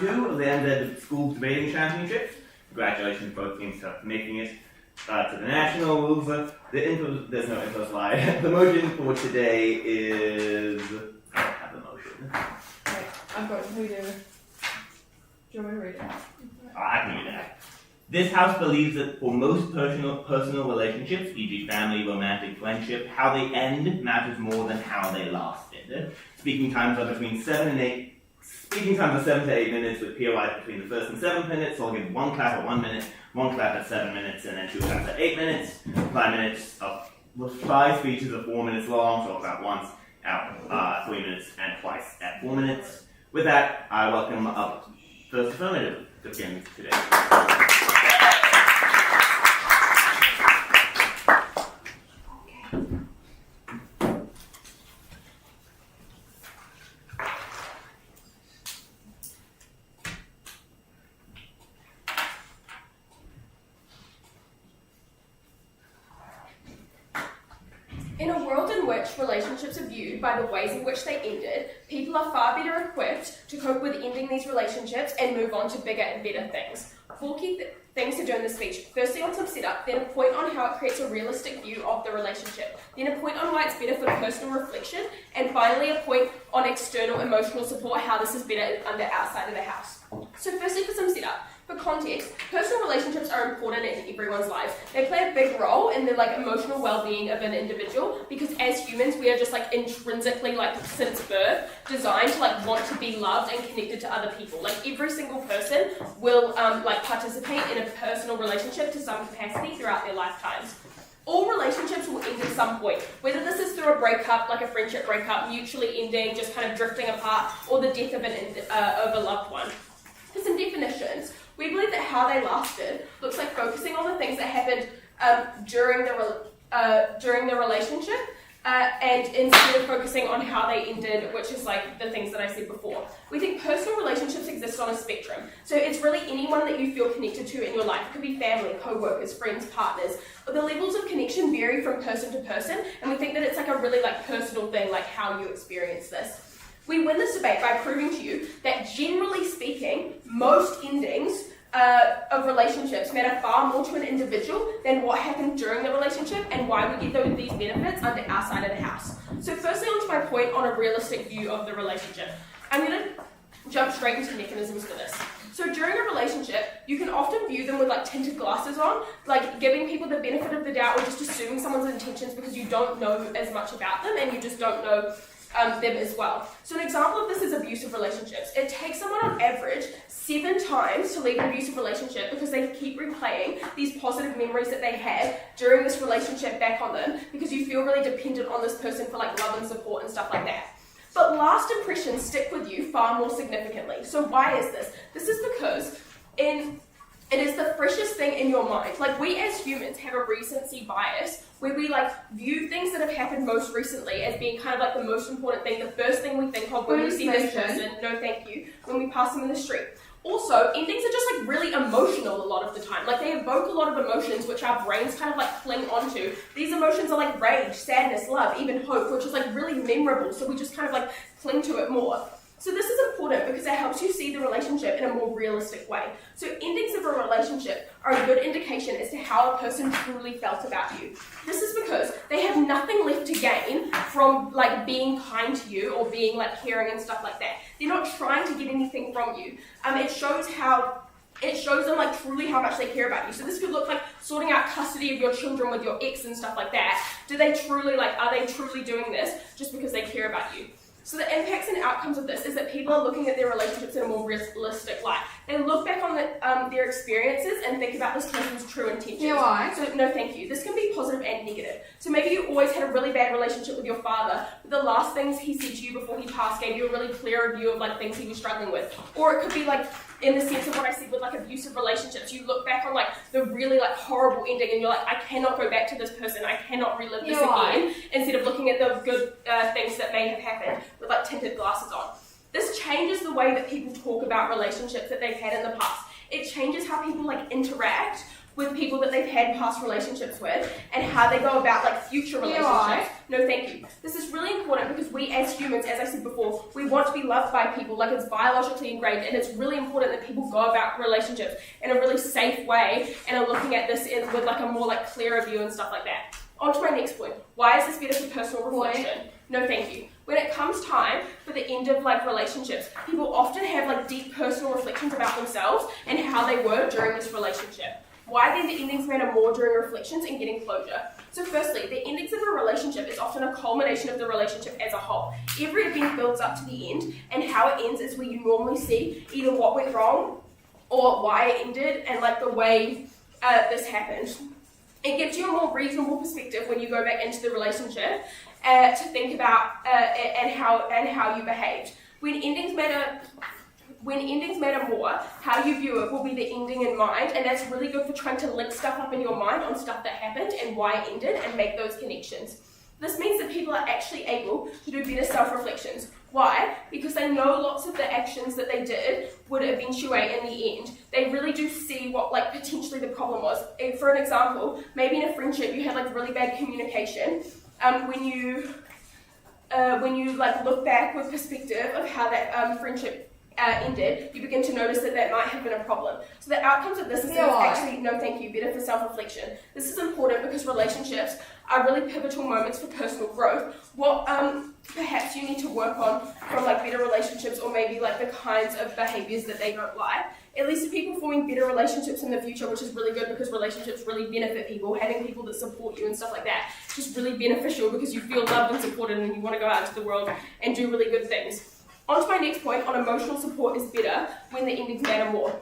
round 2 of the NZ School Debating Championships. Congratulations, both teams, for making it to the nationals. There's no info slide. The motion for today is... I don't have the motion. Right, I've got who do. Do you want me to read it? I can read that. This house believes that for most personal relationships, e.g. family, romantic, friendship, how they end matters more than how they lasted. Speaking times are between 7 to 8 minutes, with POIs between the first and 7 minutes. So I'll give 1 clap at 1 minute, 1 clap at 7 minutes, and then 2 claps at 8 minutes. 5 minutes of 5 speeches are 4 minutes long, so I'll clap once at 3 minutes and twice at 4 minutes. With that, I welcome up First Affirmative to begin today. In a world in which relationships are viewed by the ways in which they ended, people are far better equipped to cope with ending these relationships and move on to bigger and better things. 4 key things to do in this speech. Firstly, on some setup, then a point on how it creates a realistic view of the relationship, then a point on why it's better for personal reflection, and finally a point on external emotional support, how this is better under outside of the house. So firstly, for some setup. For context, personal relationships are important in everyone's lives. They play a big role in the emotional well-being of an individual, because as humans, we are just intrinsically, since birth, designed to want to be loved and connected to other people. Every single person will participate in a personal relationship to some capacity throughout their lifetimes. All relationships will end at some point, whether this is through a breakup, like a friendship breakup, mutually ending, just kind of drifting apart, or the death of a loved one. For some definitions, we believe that how they lasted looks like focusing on the things that happened during the relationship, and instead of focusing on how they ended, which is the things that I said before. We think personal relationships exist on a spectrum, so it's really anyone that you feel connected to in your life. It could be family, co-workers, friends, partners. But the levels of connection vary from person to person, and we think that it's a really personal thing, how you experience this. We win this debate by proving to you that, generally speaking, most endings of relationships matter far more to an individual than what happened during the relationship and why we get these benefits under our side of the house. So firstly, on to my point on a realistic view of the relationship. I'm going to jump straight into mechanisms for this. So during a relationship, you can often view them with tinted glasses on, giving people the benefit of the doubt or just assuming someone's intentions because you don't know as much about them and you just don't know them as well. So an example of this is abusive relationships. It takes someone on average 7 times to leave an abusive relationship because they keep replaying these positive memories that they had during this relationship back on them, because you feel really dependent on this person for love and support and stuff like that. But last impressions stick with you far more significantly. So why is this? This is because it is the freshest thing in your mind. We as humans have a recency bias where we view things that have happened most recently as being kind of the most important thing, the first thing we think of when we see this person, no thank you, when we pass them in the street. Also, endings are just really emotional a lot of the time. They evoke a lot of emotions which our brains kind of cling onto. These emotions are rage, sadness, love, even hope, which is really memorable, so we just kind of cling to it more. So this is important because it helps you see the relationship in a more realistic way. So endings of a relationship are a good indication as to how a person truly felt about you. This is because they have nothing left to gain from being kind to you or being caring and stuff like that. They're not trying to get anything from you. It shows them truly how much they care about you. So this could look like sorting out custody of your children with your ex and stuff like that. Do they truly are they truly doing this just because they care about you? So the impacts and outcomes of this is that people are looking at their relationships in a more realistic light. They look back on their experiences and think about this person's true intentions. Yeah, why? So no thank you. This can be positive and negative. So maybe you always had a really bad relationship with your father, but the last things he said to you before he passed gave you a really clear view of things he was struggling with. Or it could be in the sense of what I said with abusive relationships, you look back on the really horrible ending and you're I cannot go back to this person, I cannot relive this again, instead of looking at the good things that may have happened with tinted glasses on. This changes the way that people talk about relationships that they've had in the past. It changes how people interact with people that they've had past relationships with, and how they go about like future relationships. No, thank you. This is really important because we as humans, as I said before, we want to be loved by people, like it's biologically ingrained, and it's really important that people go about relationships in a really safe way and are looking at this with like a more like clearer view and stuff like that. On to my next point. Why is this better for personal reflection? No, thank you. When it comes time for the end of like relationships, people often have like deep personal reflections about themselves and how they were during this relationship. Why then the endings matter more during reflections and getting closure? So firstly, the endings of a relationship is often a culmination of the relationship as a whole. Every event builds up to the end, and how it ends is where you normally see either what went wrong or why it ended and like the way this happened. It gives you a more reasonable perspective when you go back into the relationship to think about and how you behaved. When endings matter more, how you view it will be the ending in mind, and that's really good for trying to link stuff up in your mind on stuff that happened and why it ended and make those connections. This means that people are actually able to do better self-reflections. Why? Because they know lots of the actions that they did would eventuate in the end. They really do see what like potentially the problem was. For an example, maybe in a friendship you had like really bad communication. When you like look back with perspective of how that friendship ended, you begin to notice that that might have been a problem. So the outcomes of this is actually, no thank you, better for self-reflection. This is important because relationships are really pivotal moments for personal growth. What perhaps you need to work on from like better relationships, or maybe like the kinds of behaviours that they don't like. It leads to people forming better relationships in the future, which is really good because relationships really benefit people. Having people that support you and stuff like that is just really beneficial because you feel loved and supported and you want to go out into the world and do really good things. On to my next point on emotional support is better when the endings matter more.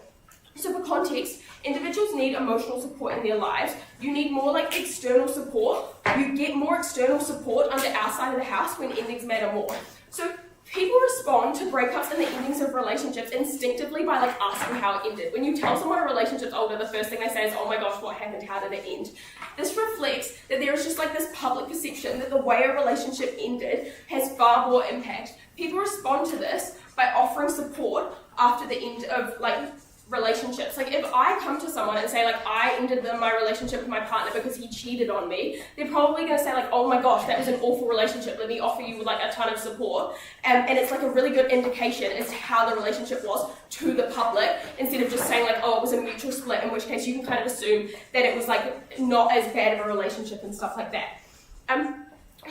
So for context, individuals need emotional support in their lives. You need more like external support. You get more external support on the outside of the house when endings matter more. So people respond to breakups and the endings of relationships instinctively by like asking how it ended. When you tell someone a relationship's older, the first thing they say is, oh my gosh, what happened? How did it end? This reflects that there is just like this public perception that the way a relationship ended has far more impact. People respond to this by offering support after the end of like relationships. Like if I come to someone and say like I ended my relationship with my partner because he cheated on me, they're probably going to say like, oh my gosh, that was an awful relationship, let me offer you like a ton of support, and it's like a really good indication as to how the relationship was to the public, instead of just saying like, oh, it was a mutual split, in which case you can kind of assume that it was like not as bad of a relationship and stuff like that.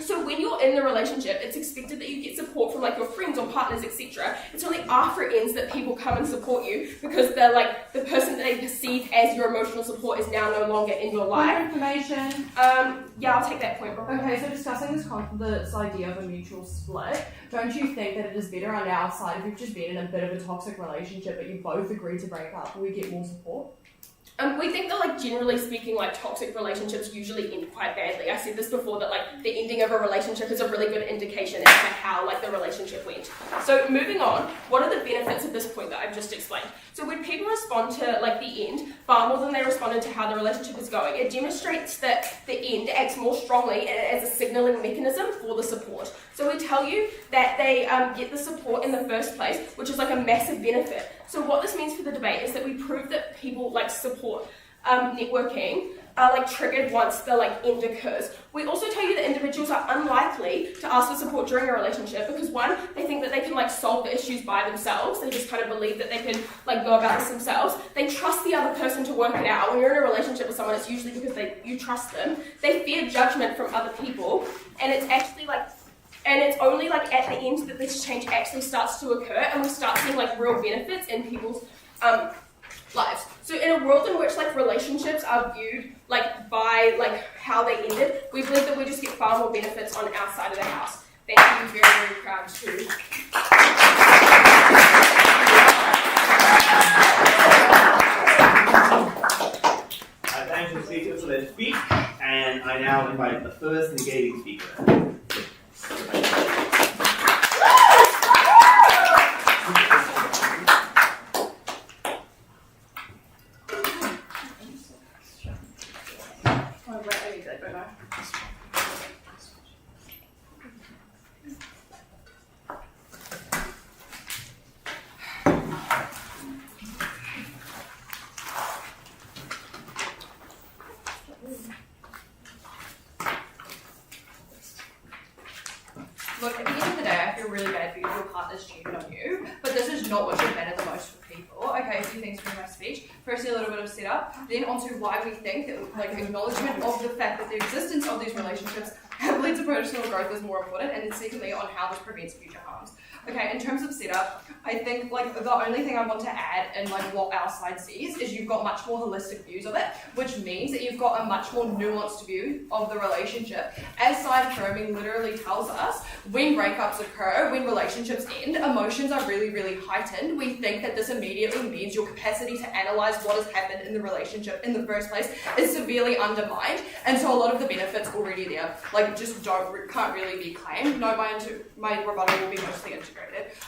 So when you're in the relationship, it's expected that you get support from like your friends or partners, etc. It's only after it ends that people come and support you, because they're like the person that they perceive as your emotional support is now no longer in your life. Information. Yeah, I'll take that point. Okay, so discussing this idea of a mutual split, don't you think that it is better on our side if you've just been in a bit of a toxic relationship but you both agree to break up? Will we get more support? We think that, like, generally speaking, like, toxic relationships usually end quite badly. I said this before, that, like, the ending of a relationship is a really good indication as to how, like, the relationship went. So, moving on, what are the benefits of this point that I've just explained? So, when people respond to, like, the end far more than they responded to how the relationship is going, it demonstrates that the end acts more strongly as a signalling mechanism for the support. So, we tell you that they get the support in the first place, which is, like, a massive benefit. So what this means for the debate is that we prove that people like support networking are like triggered once the like end occurs. We also tell you that individuals are unlikely to ask for support during a relationship because, one, they think that they can like solve the issues by themselves. They just kind of believe that they can like go about this themselves. They trust the other person to work it out. When you're in a relationship with someone, it's usually because you trust them. They fear judgment from other people, and it's actually like, and it's only like at the end that this change actually starts to occur, and we start seeing like real benefits in people's lives. So in a world in which like relationships are viewed like by like how they ended, we believe that we just get far more benefits on our side of the house. Thank you, very, very proud to. I thank the speakers for their speech, and I now invite the first engaging speaker. not what should matter the most for people. Okay, a few things from my speech. Firstly, a little bit of setup, then onto why we think that like acknowledgement of the fact that the existence of these relationships have led to personal growth is more important, and then secondly on how this prevents future harms. Okay, in terms of setup, I think like the only thing I want to add in like what our side sees is you've got much more holistic views of it, which means that you've got a much more nuanced view of the relationship. As side affirming literally tells us, when breakups occur, when relationships end, emotions are really, really heightened. We think that this immediately means your capacity to analyze what has happened in the relationship in the first place is severely undermined, and so a lot of the benefits already there, like just can't really be claimed. No, my rebuttal will be mostly integrated.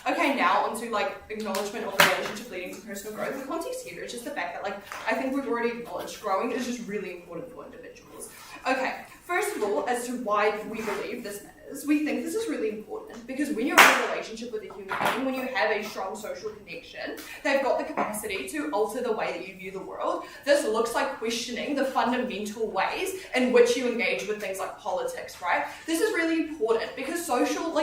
Okay, now onto like acknowledgement of the relationship leading to personal growth. The context here is just the fact that like I think we've already acknowledged growing is just really important for individuals. Okay, first of all, as to why we believe this matters, we think this is really important because when you're in a relationship with a human being, when you have a strong social connection, they've got the capacity to alter the way that you view the world. This looks like questioning the fundamental ways in which you engage with things like politics, right? This is really important because social,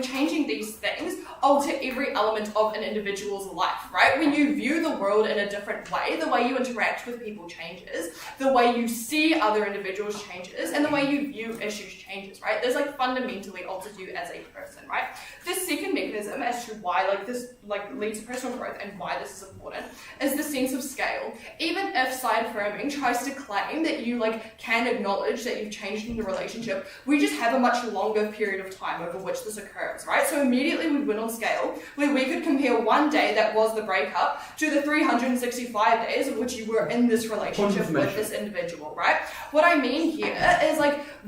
changing these things alter every element of an individual's life, right? When you view the world in a different way, the way you interact with people changes, the way you see other individuals changes, and the way you view issues changes, right? This like fundamentally alters you as a person, right? This second mechanism as to why this leads to personal growth and why this is important is the sense of scale. Even if side affirming tries to claim that you can acknowledge that you've changed in the relationship, we just have a much longer period of time over which this occurs, right? So immediately we win on scale, where we could compare one day that was the breakup to the 365 days of which you were in this relationship with this individual, right? What I mean here is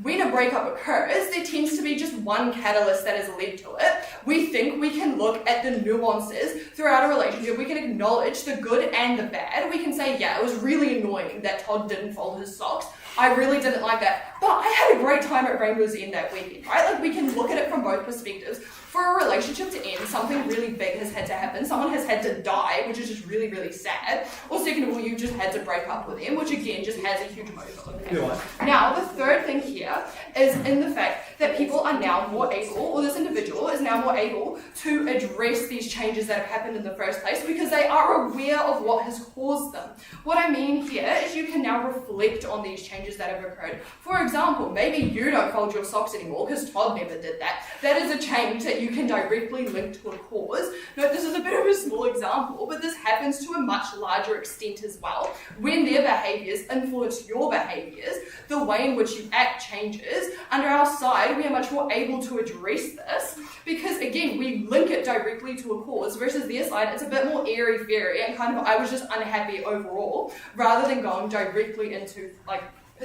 when a breakup occurs, there tends to be just one catalyst that has led to it. We think we can look at the nuances throughout a relationship. We can acknowledge the good and the bad. We can say, yeah, it was really annoying that Todd didn't fold his socks. I really didn't like that, but I had a great time at Rainbow's End that weekend, right? We can look at it from both perspectives. For a relationship to end, something really big has had to happen. Someone has had to die, which is just really, really sad. Or second of all, you just had to break up with them, which again just has a huge emotional impact. Now, the third thing here is in the fact that people are now more able, or this individual is now more able to address these changes that have happened in the first place because they are aware of what has caused them. What I mean here is you can now reflect on these changes that have occurred. For example, maybe you don't fold your socks anymore because Todd never did that. That is a change that you can directly link to a cause. Note this is a bit of a small example, but this happens to a much larger extent as well. When their behaviours influence your behaviours, the way in which you act changes. Under our side, we are much more able to address this because, again, we link it directly to a cause versus their side, it's a bit more airy-fairy and kind of, I was just unhappy overall, rather than going directly into,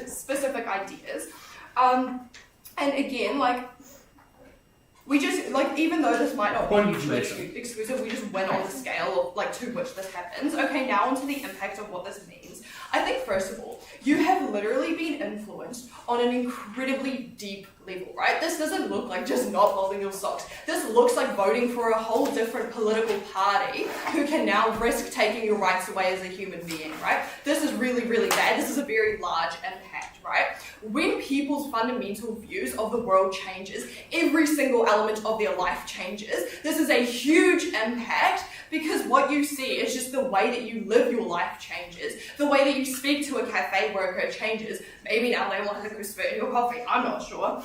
specific ideas. And again, we just, even though this might not be mutually exclusive, we just went on the scale of, to which this happens. Okay, now onto the impact of what this means. I think, first of all, you have literally been influenced on an incredibly deep level, right? This doesn't look like just not folding your socks. This looks like voting for a whole different political party who can now risk taking your rights away as a human being, right? This is really, really bad. This is a very large impact, right? When people's fundamental views of the world changes, every single element of their life changes. This is a huge impact because what you see is just the way that you live your life changes. The way that you speak to a cafe worker changes. Maybe now they want to go spit in your coffee, I'm not sure.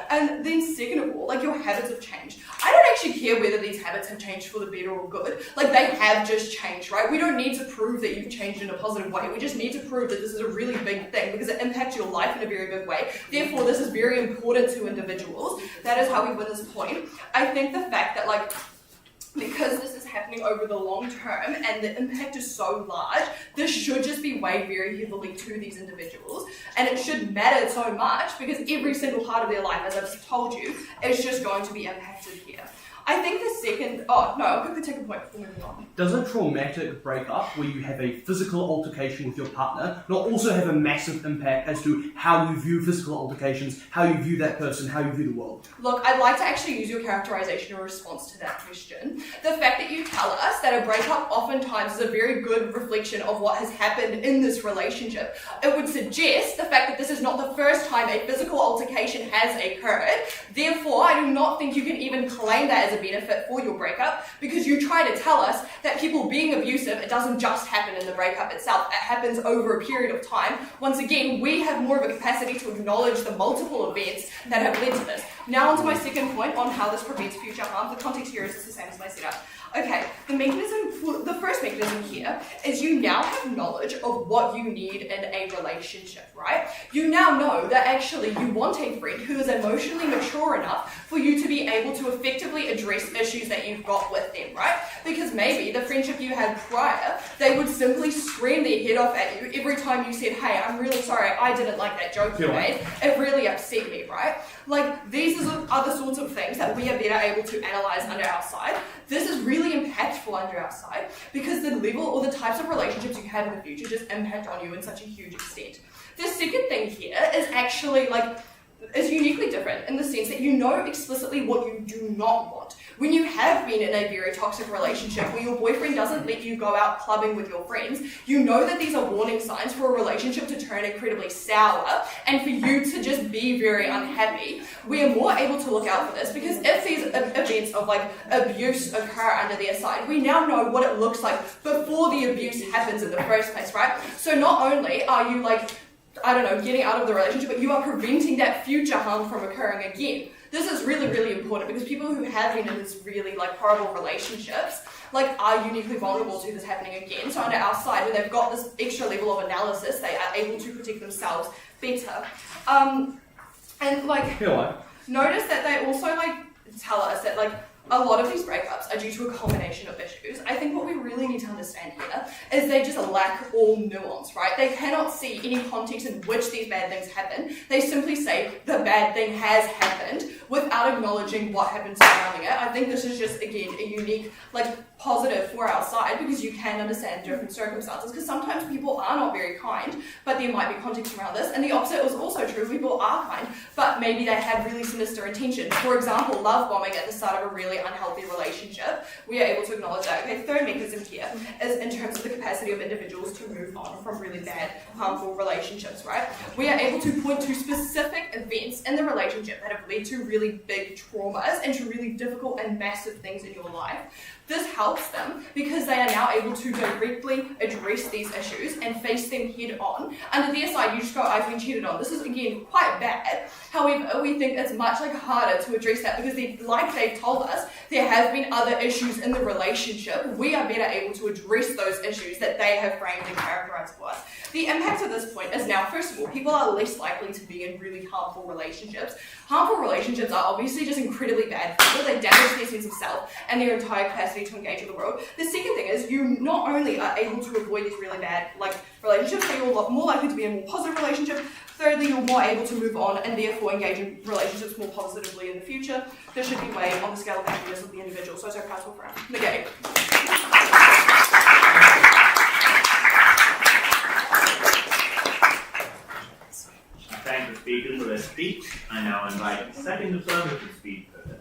And then second of all, your habits have changed. I don't actually care whether these habits have changed for the better or good. They have just changed, right? We don't need to prove that you've changed in a positive way. We just need to prove that this is a really big thing because it impacts your life in a very big way. Therefore, this is very important to individuals. That is how we win this point. I think the fact that because this is happening over the long term and the impact is so large, this should just be weighed very heavily to these individuals. And it should matter so much because every single part of their life, as I've told you, is just going to be impacted here. I think the second, I'll quickly take a point before moving on. Does a traumatic breakup where you have a physical altercation with your partner not also have a massive impact as to how you view physical altercations, how you view that person, how you view the world? Look, I'd like to actually use your characterization in response to that question. The fact that you tell us that a breakup oftentimes is a very good reflection of what has happened in this relationship, it would suggest the fact that this is not the first time a physical altercation has occurred. Therefore, I do not think you can even claim that as as a benefit for your breakup, because you try to tell us that people being abusive, it doesn't just happen in the breakup itself, it happens over a period of time. Once again, we have more of a capacity to acknowledge the multiple events that have led to this. Now onto my second point on how this prevents future harm. The context here is the same as my setup. Okay, the first mechanism here is you now have knowledge of what you need in a relationship, right? You now know that actually you want a friend who is emotionally mature enough for you to be able to effectively address issues that you've got with them, right? Because maybe the friendship you had prior, they would simply scream their head off at you every time you said, hey, I'm really sorry, I didn't like that joke you made. It really upset me, right? Like, these are the sorts of things that we are better able to analyze under our side. This is really impactful under our side because the level or the types of relationships you have in the future just impact on you in such a huge extent. The second thing here is actually is uniquely different in the sense that you know explicitly what you do not want. When you have been in a very toxic relationship where your boyfriend doesn't let you go out clubbing with your friends, you know that these are warning signs for a relationship to turn incredibly sour and for you to just be very unhappy. We are more able to look out for this because if these events of abuse occur under their side, we now know what it looks like before the abuse happens in the first place, right? So not only are you getting out of the relationship, but you are preventing that future harm from occurring again. This is really, really important because people who have been in these really horrible relationships are uniquely vulnerable to this happening again. So under our side, when they've got this extra level of analysis, they are able to protect themselves better. Notice that they also tell us that a lot of these breakups are due to a combination of issues. I think what we really need to understand here is they just lack all nuance, right? They cannot see any context in which these bad things happen. They simply say the bad thing has happened without acknowledging what happened surrounding it. I think this is just, again, a unique, positive for our side because you can understand different circumstances because sometimes people are not very kind, but there might be context around this. And the opposite was also true. People are kind, but maybe they have really sinister intentions. For example, love bombing at the start of a really unhealthy relationship. We are able to acknowledge that. Okay, third mechanism here is in terms of the capacity of individuals to move on from really bad, harmful relationships, right? We are able to point to specific events in the relationship that have led to really big traumas and to really difficult and massive things in your life. This helps them because they are now able to directly address these issues and face them head on. Under their side, you just go, I've been cheated on. This is, again, quite bad. However, we think it's much harder to address that because they've told us, there have been other issues in the relationship. We are better able to address those issues that they have framed and characterized for us. The impact of this point is now, first of all, people are less likely to be in really harmful relationships. Harmful relationships are obviously just incredibly bad for people. They damage their sense of self and their entire capacity to engage with the world. The second thing is you not only are able to avoid these really bad relationships, but you're more likely to be in a more positive relationship. Thirdly, you're more able to move on and therefore engage in relationships more positively in the future. This should be weighed on the scale of happiness of the individual. So it's our personal friend. Negate. Thank the speakers for their speech. I now invite the second affirmative to speak further.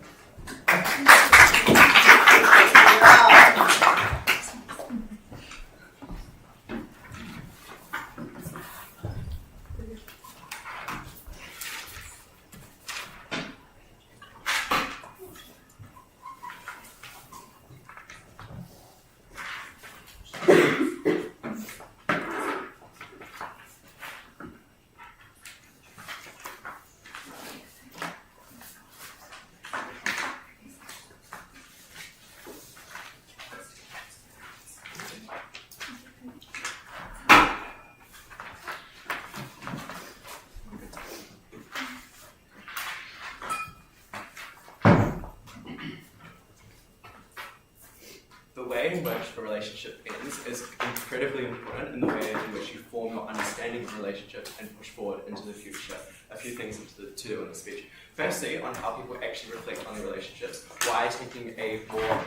The way in which a relationship ends is incredibly important in the way in which you form your understanding of the relationship and push forward into the future. A few things to do in the speech. Firstly, on how people actually reflect on their relationships, why taking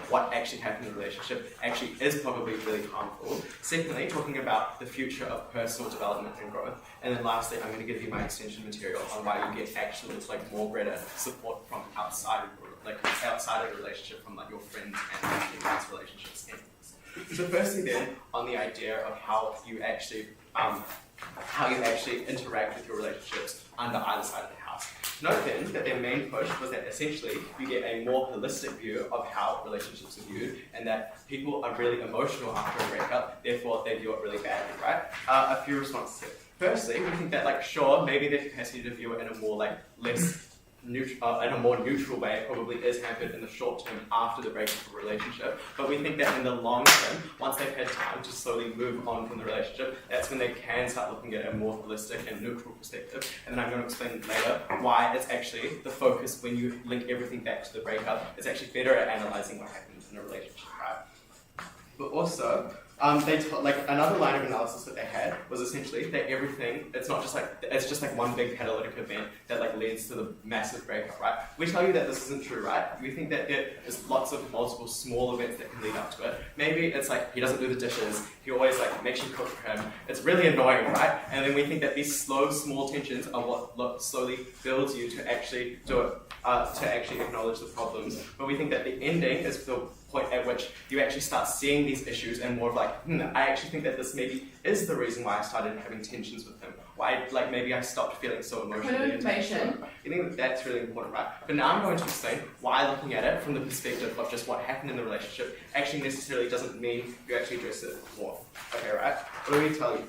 what actually happened in the relationship actually is probably really harmful. Secondly, talking about the future of personal development and growth. And then lastly, I'm going to give you my extension material on why you get actually more greater support from outside of the relationship from your friends and family relationships. So firstly then, on the idea of how you actually how you actually interact with your relationships under either side of the house. Note then that their main push was that essentially you get a more holistic view of how relationships are viewed, and that people are really emotional after a breakup, therefore they view it really badly, right? A few responses here. Firstly, we think that, like, sure, maybe their capacity to view it in a more, like, less in a more neutral way probably is hampered in the short term after the breakup of a relationship, but we think that in the long term, once they've had time to slowly move on from the relationship, that's when they can start looking at a more holistic and neutral perspective. And then I'm going to explain later why it's actually the focus when you link everything back to the breakup. It's actually better at analysing what happens in a relationship, right? But also, another line of analysis that they had was essentially that everything, it's just like one big catalytic event that like leads to the massive breakup, right? We tell you that this isn't true, right? We think that there is lots of multiple small events that can lead up to it. Maybe it's like he doesn't do the dishes, he always like makes you cook for him. It's really annoying, right? And then we think that these slow, small tensions are what slowly builds you to actually do it, to actually acknowledge the problems. But we think that the ending is the point at which you actually start seeing these issues and more of like, I actually think that this maybe is the reason why I started having tensions with him. Why, like, maybe I stopped feeling so emotionally attached to him. I think that that's really important, right? But now I'm going to explain why looking at it from the perspective of just what happened in the relationship actually necessarily doesn't mean you actually address it more. Okay, right? What do we tell you?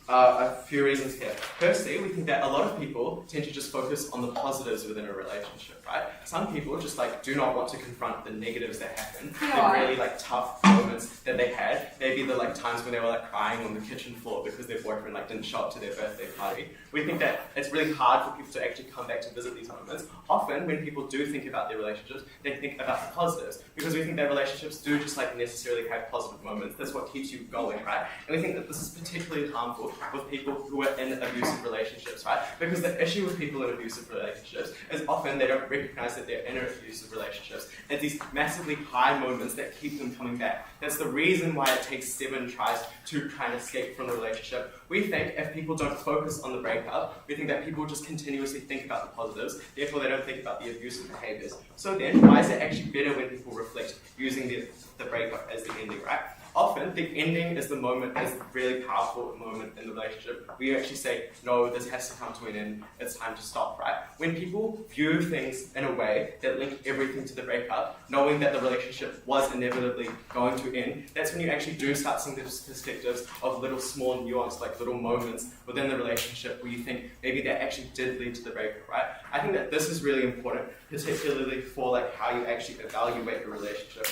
A few reasons here. Firstly, we think that a lot of people tend to just focus on the positives within a relationship, right? Some people just like do not want to confront the negatives that happen, the really like tough moments that they had. Maybe the like times when they were like crying on the kitchen floor because their boyfriend like didn't show up to their birthday party. We think that it's really hard for people to actually come back to visit these moments. Often when people do think about their relationships, they think about the positives because we think that relationships do just like necessarily have positive moments. That's what keeps you going, right? And we think that this is particularly harmful with people who are in abusive relationships, right? Because the issue with people in abusive relationships is often they don't recognize that they're in abusive relationships. And these massively high moments that keep them coming back. That's the reason why it takes 7 tries to try and escape from the relationship. We think if people don't focus on the breakup, we think that people just continuously think about the positives, therefore they don't think about the abusive behaviors. So then, why is it actually better when people reflect using the breakup as the ending, right? Often, the ending is the moment, is the really powerful moment in the relationship where you actually say, no, this has to come to an end, it's time to stop, right? When people view things in a way that link everything to the breakup, knowing that the relationship was inevitably going to end, that's when you actually do start seeing those perspectives of little small nuance, like little moments within the relationship where you think maybe that actually did lead to the breakup, right? I think that this is really important, particularly for like how you actually evaluate your relationship.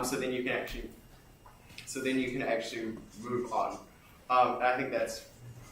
So then you can actually move on. And I think that's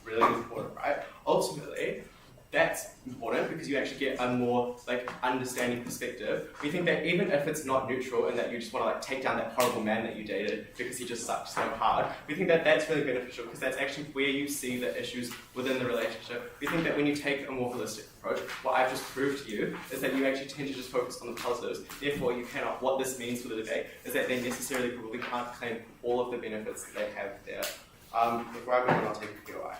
really important, right? Ultimately, that's important because you actually get a more like understanding perspective. We think that even if it's not neutral and that you just want to like take down that horrible man that you dated because he just sucked so hard, we think that that's really beneficial because that's actually where you see the issues within the relationship. We think that when you take a more holistic approach, what I've just proved to you is that you actually tend to just focus on the positives. Therefore, you cannot. What this means for the debate is that they necessarily probably can't claim all of the benefits that they have there. Before I move on, I'll take a POI.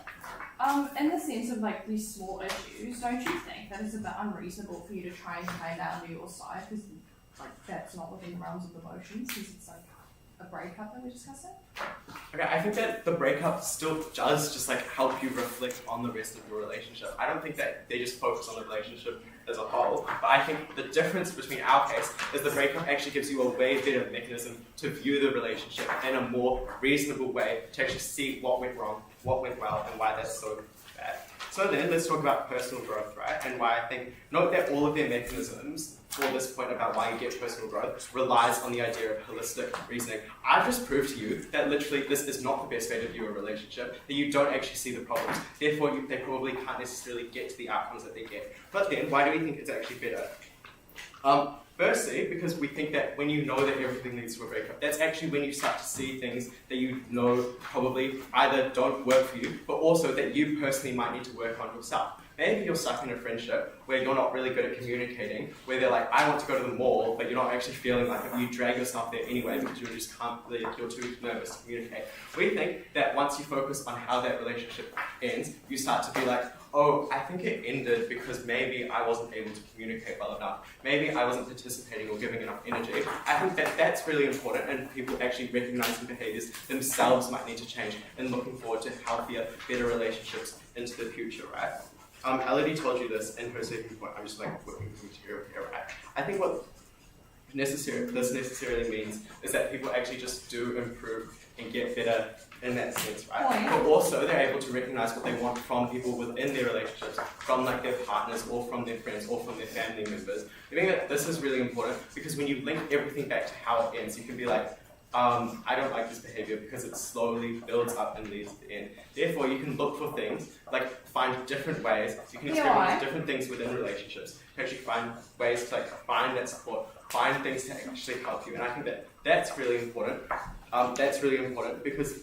In the sense of like these small issues, don't you think that it's a bit unreasonable for you to try and play that on your side because like that's not within the realms of emotions since it's like a breakup that we're discussing? Okay, I think that the breakup still does just like help you reflect on the rest of your relationship. I don't think that they just focus on the relationship as a whole, but I think the difference between our case is the breakup actually gives you a way better mechanism to view the relationship in a more reasonable way to actually see what went wrong, what went well, and why that's so bad. So then let's talk about personal growth, right? And why I think, note that all of their mechanisms for this point about why you get personal growth relies on the idea of holistic reasoning. I've just proved to you that literally this is not the best way to view a relationship, that you don't actually see the problems. Therefore, they probably can't necessarily get to the outcomes that they get. But then, why do we think it's actually better? Firstly, because we think that when you know that everything leads to a breakup, that's actually when you start to see things that you know probably either don't work for you, but also that you personally might need to work on yourself. Maybe you're stuck in a friendship where you're not really good at communicating, where they're like, I want to go to the mall, but you're not actually feeling like it. You drag yourself there anyway because you're too nervous to communicate. We think that once you focus on how that relationship ends, you start to be like, oh, I think it ended because maybe I wasn't able to communicate well enough. Maybe I wasn't participating or giving enough energy. I think that that's really important, and people actually recognizing behaviors themselves might need to change and looking forward to healthier, better relationships into the future, right? Elodie told you this in her second point. I'm just like working from here, right? I think what this necessarily means is that people actually just do improve and get better in that sense, right? But also they're able to recognize what they want from people within their relationships, from like their partners or from their friends or from their family members. I think that this is really important because when you link everything back to how it ends, you can be like, I don't like this behavior because it slowly builds up and leads to the end. Therefore, you can look for things, like find different ways, you can experiment with different things within relationships, to actually find ways to like find that support, find things to actually help you. And I think that that's really important. That's really important because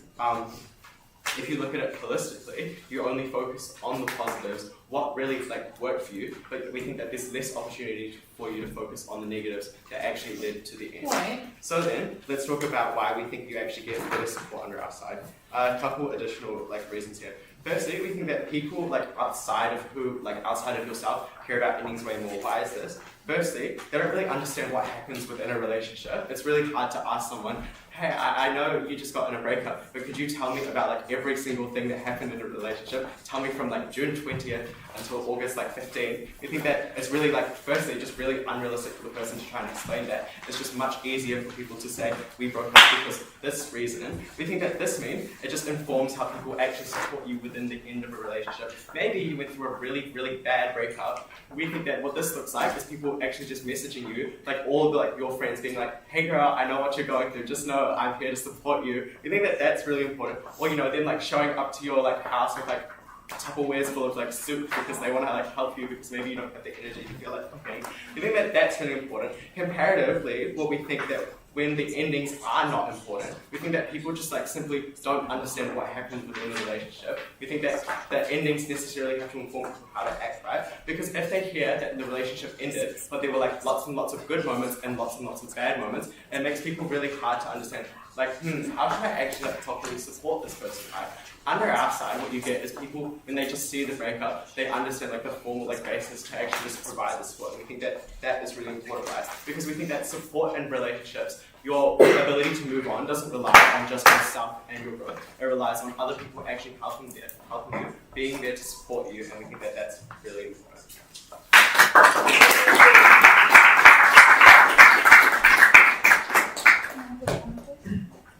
if you look at it holistically, you only focus on the positives, what really like worked for you, but we think that there's less opportunity for you to focus on the negatives that actually led to the end. So then, let's talk about why we think you actually get better support under our side. A couple additional like reasons here. Firstly, we think that people like outside of yourself care about endings way more. Why is this? Firstly, they don't really understand what happens within a relationship. It's really hard to ask someone, hey, I know you just got in a breakup, but could you tell me about like every single thing that happened in a relationship? Tell me from like June 20th until August like 15. We think that it's really like, firstly, just really unrealistic for the person to try and explain that. It's just much easier for people to say, we broke up because of this reason. We think that this means it just informs how people actually support you within the end of a relationship. Maybe you went through a really, really bad breakup. We think that what this looks like is people actually just messaging you, like all of like your friends being like, hey girl, I know what you're going through, just know I'm here to support you. We think that that's really important. Or then like showing up to your like house with like Tupperwares full of like soup because they want to like help you because maybe you don't have the energy to feel like cooking. We think that that's really important. Comparatively, what we think that when the endings are not important, we think that people just like simply don't understand what happens within the relationship. We think that endings necessarily have to inform people how to act, right? Because if they hear that the relationship ended, but there were like lots and lots of good moments and lots of bad moments, it makes people really hard to understand, like, how can I actually like properly support this person, right? Under our side, what you get is people, when they just see the breakup, they understand like the formal like basis to actually just provide the support. And we think that that is really important, right? Because we think that support in relationships, your ability to move on doesn't rely on just yourself and your growth. It relies on other people actually helping you, being there to support you, and we think that that's really important.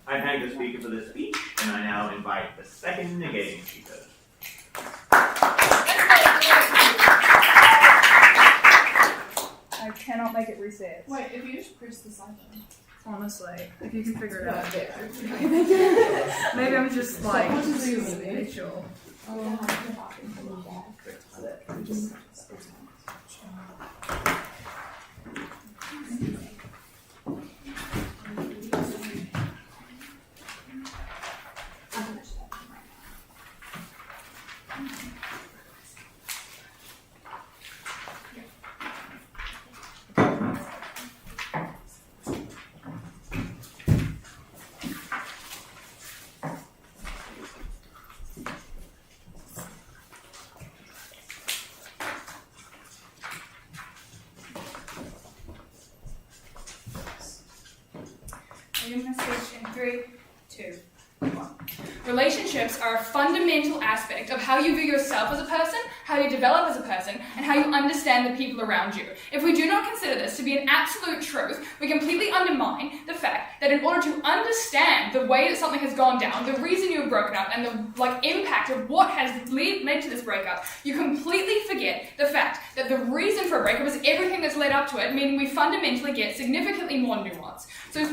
I thank the speaker for this speech, and I now invite the second negating speaker. I cannot make it reset. Wait, if you just press the side button. Honestly, if you can figure it out. Maybe I'm just like visual. Message in 3, 2, 1. Relationships are a fundamental aspect of how you view yourself as a person, how you develop as a person, and how you understand the people around you. If we do not consider this to be an absolute truth, we completely undermine the fact that in order to understand the way that something has gone down, the reason you've broken up, and the impact of what has led to this breakup, you completely forget the fact that the reason for a breakup is everything that's led up to it, meaning we fundamentally get significantly more nuance. So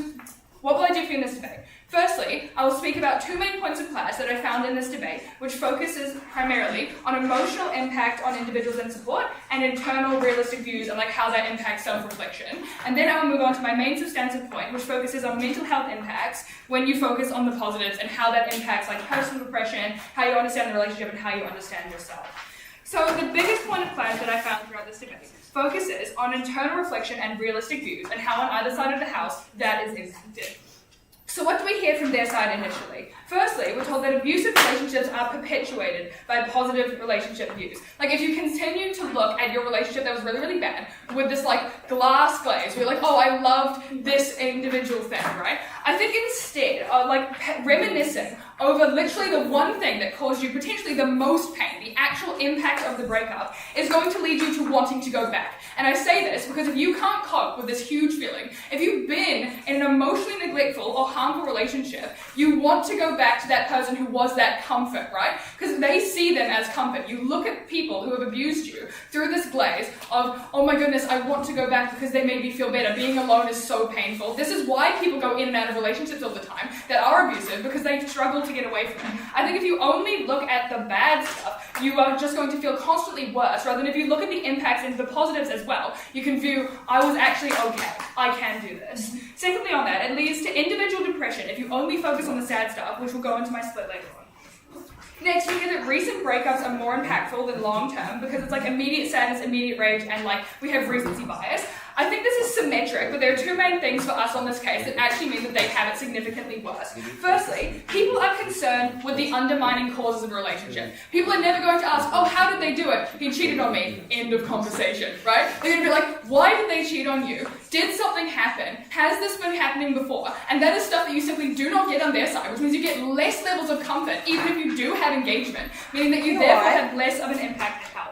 what will I do for you in this debate? Firstly, I will speak about 2 main points of clash that I found in this debate, which focuses primarily on emotional impact on individuals and support, and internal realistic views on how that impacts self-reflection. And then I will move on to my main substantive point, which focuses on mental health impacts when you focus on the positives and how that impacts personal depression, how you understand the relationship, and how you understand yourself. So the biggest point of clash that I found throughout this debate focuses on internal reflection and realistic views and how on either side of the house that is impacted. So what do we hear from their side initially? Firstly, we're told that abusive relationships are perpetuated by positive relationship views. Like if you continue to look at your relationship that was really, really bad with this like glass glaze, you're like, oh, I loved this individual thing, right? I think instead of reminiscing over literally the one thing that caused you potentially the most pain, the actual impact of the breakup, is going to lead you to wanting to go back. And I say this because if you can't cope with this huge feeling, if you've been in an emotionally neglectful or harmful relationship, you want to go back to that person who was that comfort, right? Because they see them as comfort. You look at people who have abused you through this glaze of, oh my goodness, I want to go back because they made me feel better. Being alone is so painful. This is why people go in and out of relationships all the time that are abusive, because they struggle to get away from it. I think if you only look at the bad stuff, you are just going to feel constantly worse, rather than if you look at the impacts and the positives as well, you can view, I was actually okay, I can do this. Secondly on that, it leads to individual depression if you only focus on the sad stuff, which will go into my split later on. Next, we hear that recent breakups are more impactful than long-term because it's like immediate sadness, immediate rage, and like we have recency bias. I think this is symmetric, but there are two main things for us on this case that actually mean that they have it significantly worse. Firstly, people are concerned with the undermining causes of a relationship. People are never going to ask, oh, how did they do it? He cheated on me. End of conversation, right? They're going to be like, why did they cheat on you? Did something happen? Has this been happening before? And that is stuff that you simply do not get on their side, which means you get less levels of comfort, even if you do have engagement, meaning that you therefore have less of an impact to help.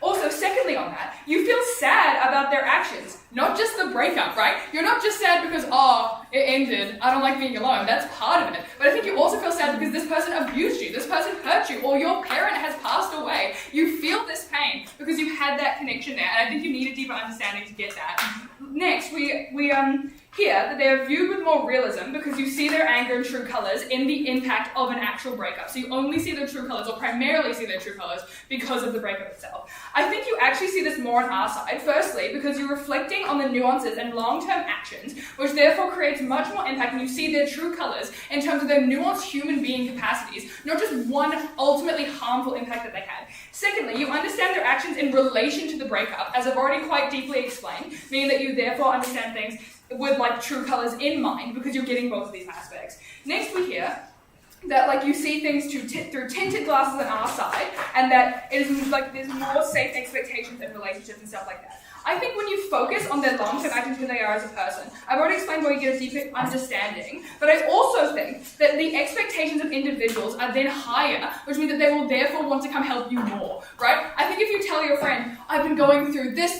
Also, secondly on that, you feel sad about their actions, not just the breakup, right? You're not just sad because, oh, it ended, I don't like being alone, that's part of it. But I think you also feel sad because this person abused you, this person hurt you, or your parent has passed away. You feel this pain because you had that connection there, and I think you need a deeper understanding to get that. Next, we hear that they are viewed with more realism because you see their anger and true colours in the impact of an actual breakup. So you only see their true colours, or primarily see their true colours, because of the breakup itself. I think you actually see this more on our side, firstly, because you're reflecting on the nuances and long-term actions, which therefore creates much more impact, and you see their true colours in terms of their nuanced human being capacities, not just one ultimately harmful impact that they had. Secondly, you understand their actions in relation to the breakup, as I've already quite deeply explained, meaning that you therefore understand things with like true colours in mind, because you're getting both of these aspects. Next we hear that like you see things through tinted glasses on our side, and that it is like there's more safe expectations in relationships and stuff like that. I think when you focus on their long-term actions, who they are as a person, I've already explained why you get a deeper understanding, but I also think that the expectations of individuals are then higher, which means that they will therefore want to come help you more, right? I think if you tell your friend, I've been going through this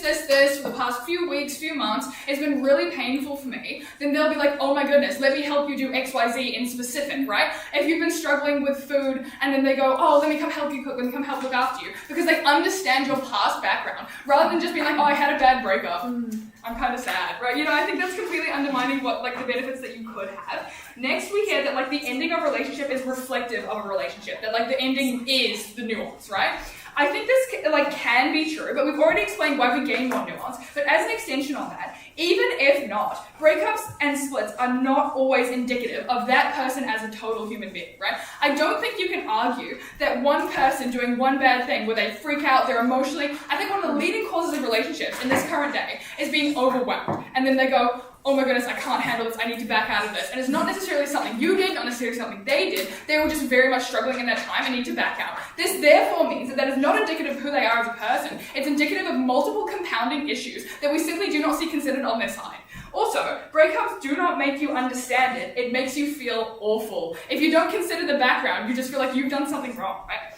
for the past few weeks, few months, it's been really painful for me, then they'll be like, oh my goodness, let me help you do XYZ in specific, right? If you've been struggling with food, and then they go, oh, let me come help you cook, let me come help look after you, because they understand your past background, rather than just being like, oh, I had a bad breakup, I'm kind of sad, right? You know, I think that's completely undermining what, like, the benefits that you could have. Next, we hear that, like, the ending of a relationship is reflective of a relationship, that, like, the ending is the nuance, right? I think this, like, can be true, but we've already explained why we gain more nuance, but as an extension on that, even if not, breakups and splits are not always indicative of that person as a total human being, right? I don't think you can argue that one person doing one bad thing where they freak out, they're emotionally, I think one of the leading causes of relationships in this current day is being overwhelmed, and then they go, oh my goodness, I can't handle this, I need to back out of this. And it's not necessarily something you did, not necessarily something they did, they were just very much struggling in that time and need to back out. This therefore means that that is not indicative of who they are as a person, it's indicative of multiple compounding issues that we simply do not see considered on their side. Also, breakups do not make you understand it, it makes you feel awful. If you don't consider the background, you just feel like you've done something wrong, right?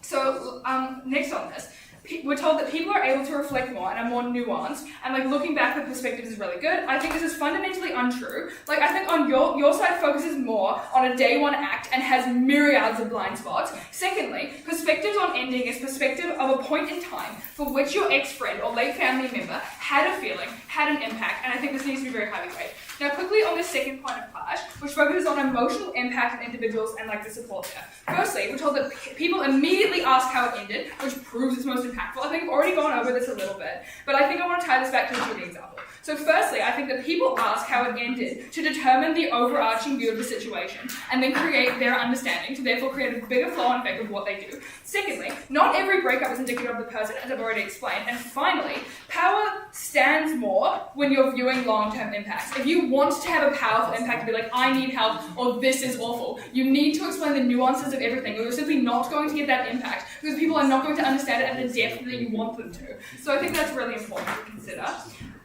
So, next on this, we're told that people are able to reflect more and are more nuanced, and like looking back with perspective is really good. I think this is fundamentally untrue. Like I think on your side focuses more on a day one act and has myriads of blind spots. Secondly, perspectives on ending is perspective of a point in time for which your ex-friend or late family member had a feeling, had an impact, and I think this needs to be very highly weighed. Now quickly on this second point of Clash, which focuses on emotional impact of individuals and like the support there. Firstly, we're told that people immediately ask how it ended, which proves it's most impactful. I think I've already gone over this a little bit, but I think I want to tie this back to a shooting example. So So firstly, I think that people ask how it ended to determine the overarching view of the situation and then create their understanding to therefore create a bigger flow and effect of what they do. Secondly, not every breakup is indicative of the person, as I've already explained. And finally, power stands more when you're viewing long-term impacts. If you want to have a powerful impact to be like, I need help, or this is awful, you need to explain the nuances of everything, or you're simply not going to get that impact because people are not going to understand it at the depth that you want them to. So I think that's really important to consider.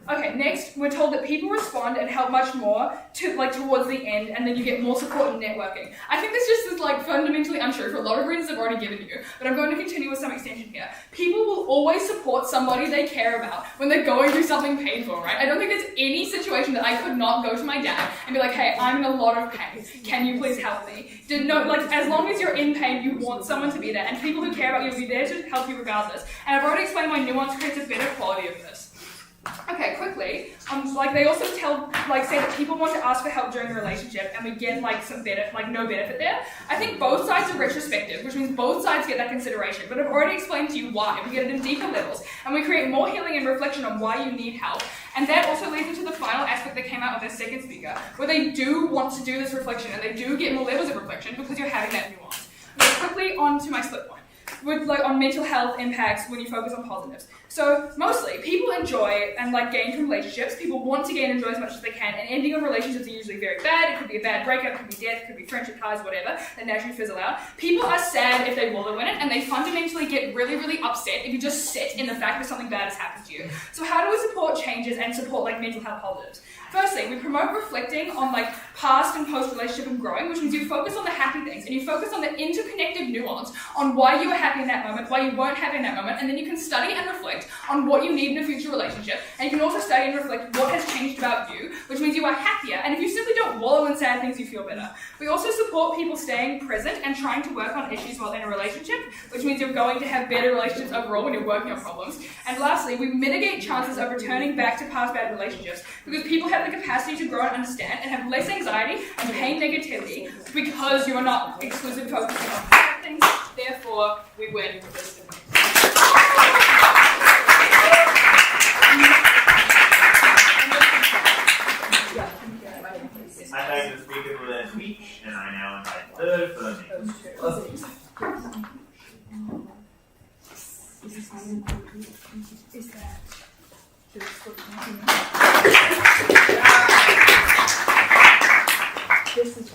Okay, next, we're told that people respond and help much more towards the end, and then you get more support and networking. I think this just is fundamentally untrue for a lot of reasons I've already given you, but I'm going to continue with some extension here. People will always support somebody they care about when they're going through something painful, right? I don't think there's any situation that I could not go to my dad and be like, hey, I'm in a lot of pain. Can you please help me? As long as you're in pain, you want someone to be there, and people who care about you will be there to help you regardless. And I've already explained why nuance creates a better quality of this. Okay, quickly, they also say that people want to ask for help during the relationship and we get no benefit there. I think both sides are retrospective, which means both sides get that consideration, but I've already explained to you why. We get it in deeper levels and we create more healing and reflection on why you need help. And that also leads into the final aspect that came out with the second speaker, where they do want to do this reflection and they do get more levels of reflection because you're having that nuance. Okay, quickly on to my split point. On mental health impacts when you focus on positives. So mostly, people enjoy and gain from relationships. People want to gain and enjoy as much as they can, and ending of relationships are usually very bad. It could be a bad breakup, it could be death, it could be friendship ties, whatever, that naturally fizzle out. People are sad if they wallow in it, and they fundamentally get really, really upset if you just sit in the fact that something bad has happened to you. So how do we support changes and support mental health positives? Firstly, we promote reflecting on past and post relationship and growing, which means you focus on the happy things and you focus on the interconnected nuance on why you were happy in that moment, why you weren't happy in that moment, and then you can study and reflect on what you need in a future relationship. And you can also study and reflect what has changed about you, which means you are happier. And if you simply don't wallow in sad things, you feel better. We also support people staying present and trying to work on issues while in a relationship, which means you're going to have better relationships overall when you're working on problems. And lastly, we mitigate chances of returning back to past bad relationships because people have the capacity to grow and understand and have less anxiety and pain negativity because you are not exclusively focusing on bad things. Therefore, we win with this. I thank the speaker for their speech, and I now invite third for the next. Is that this is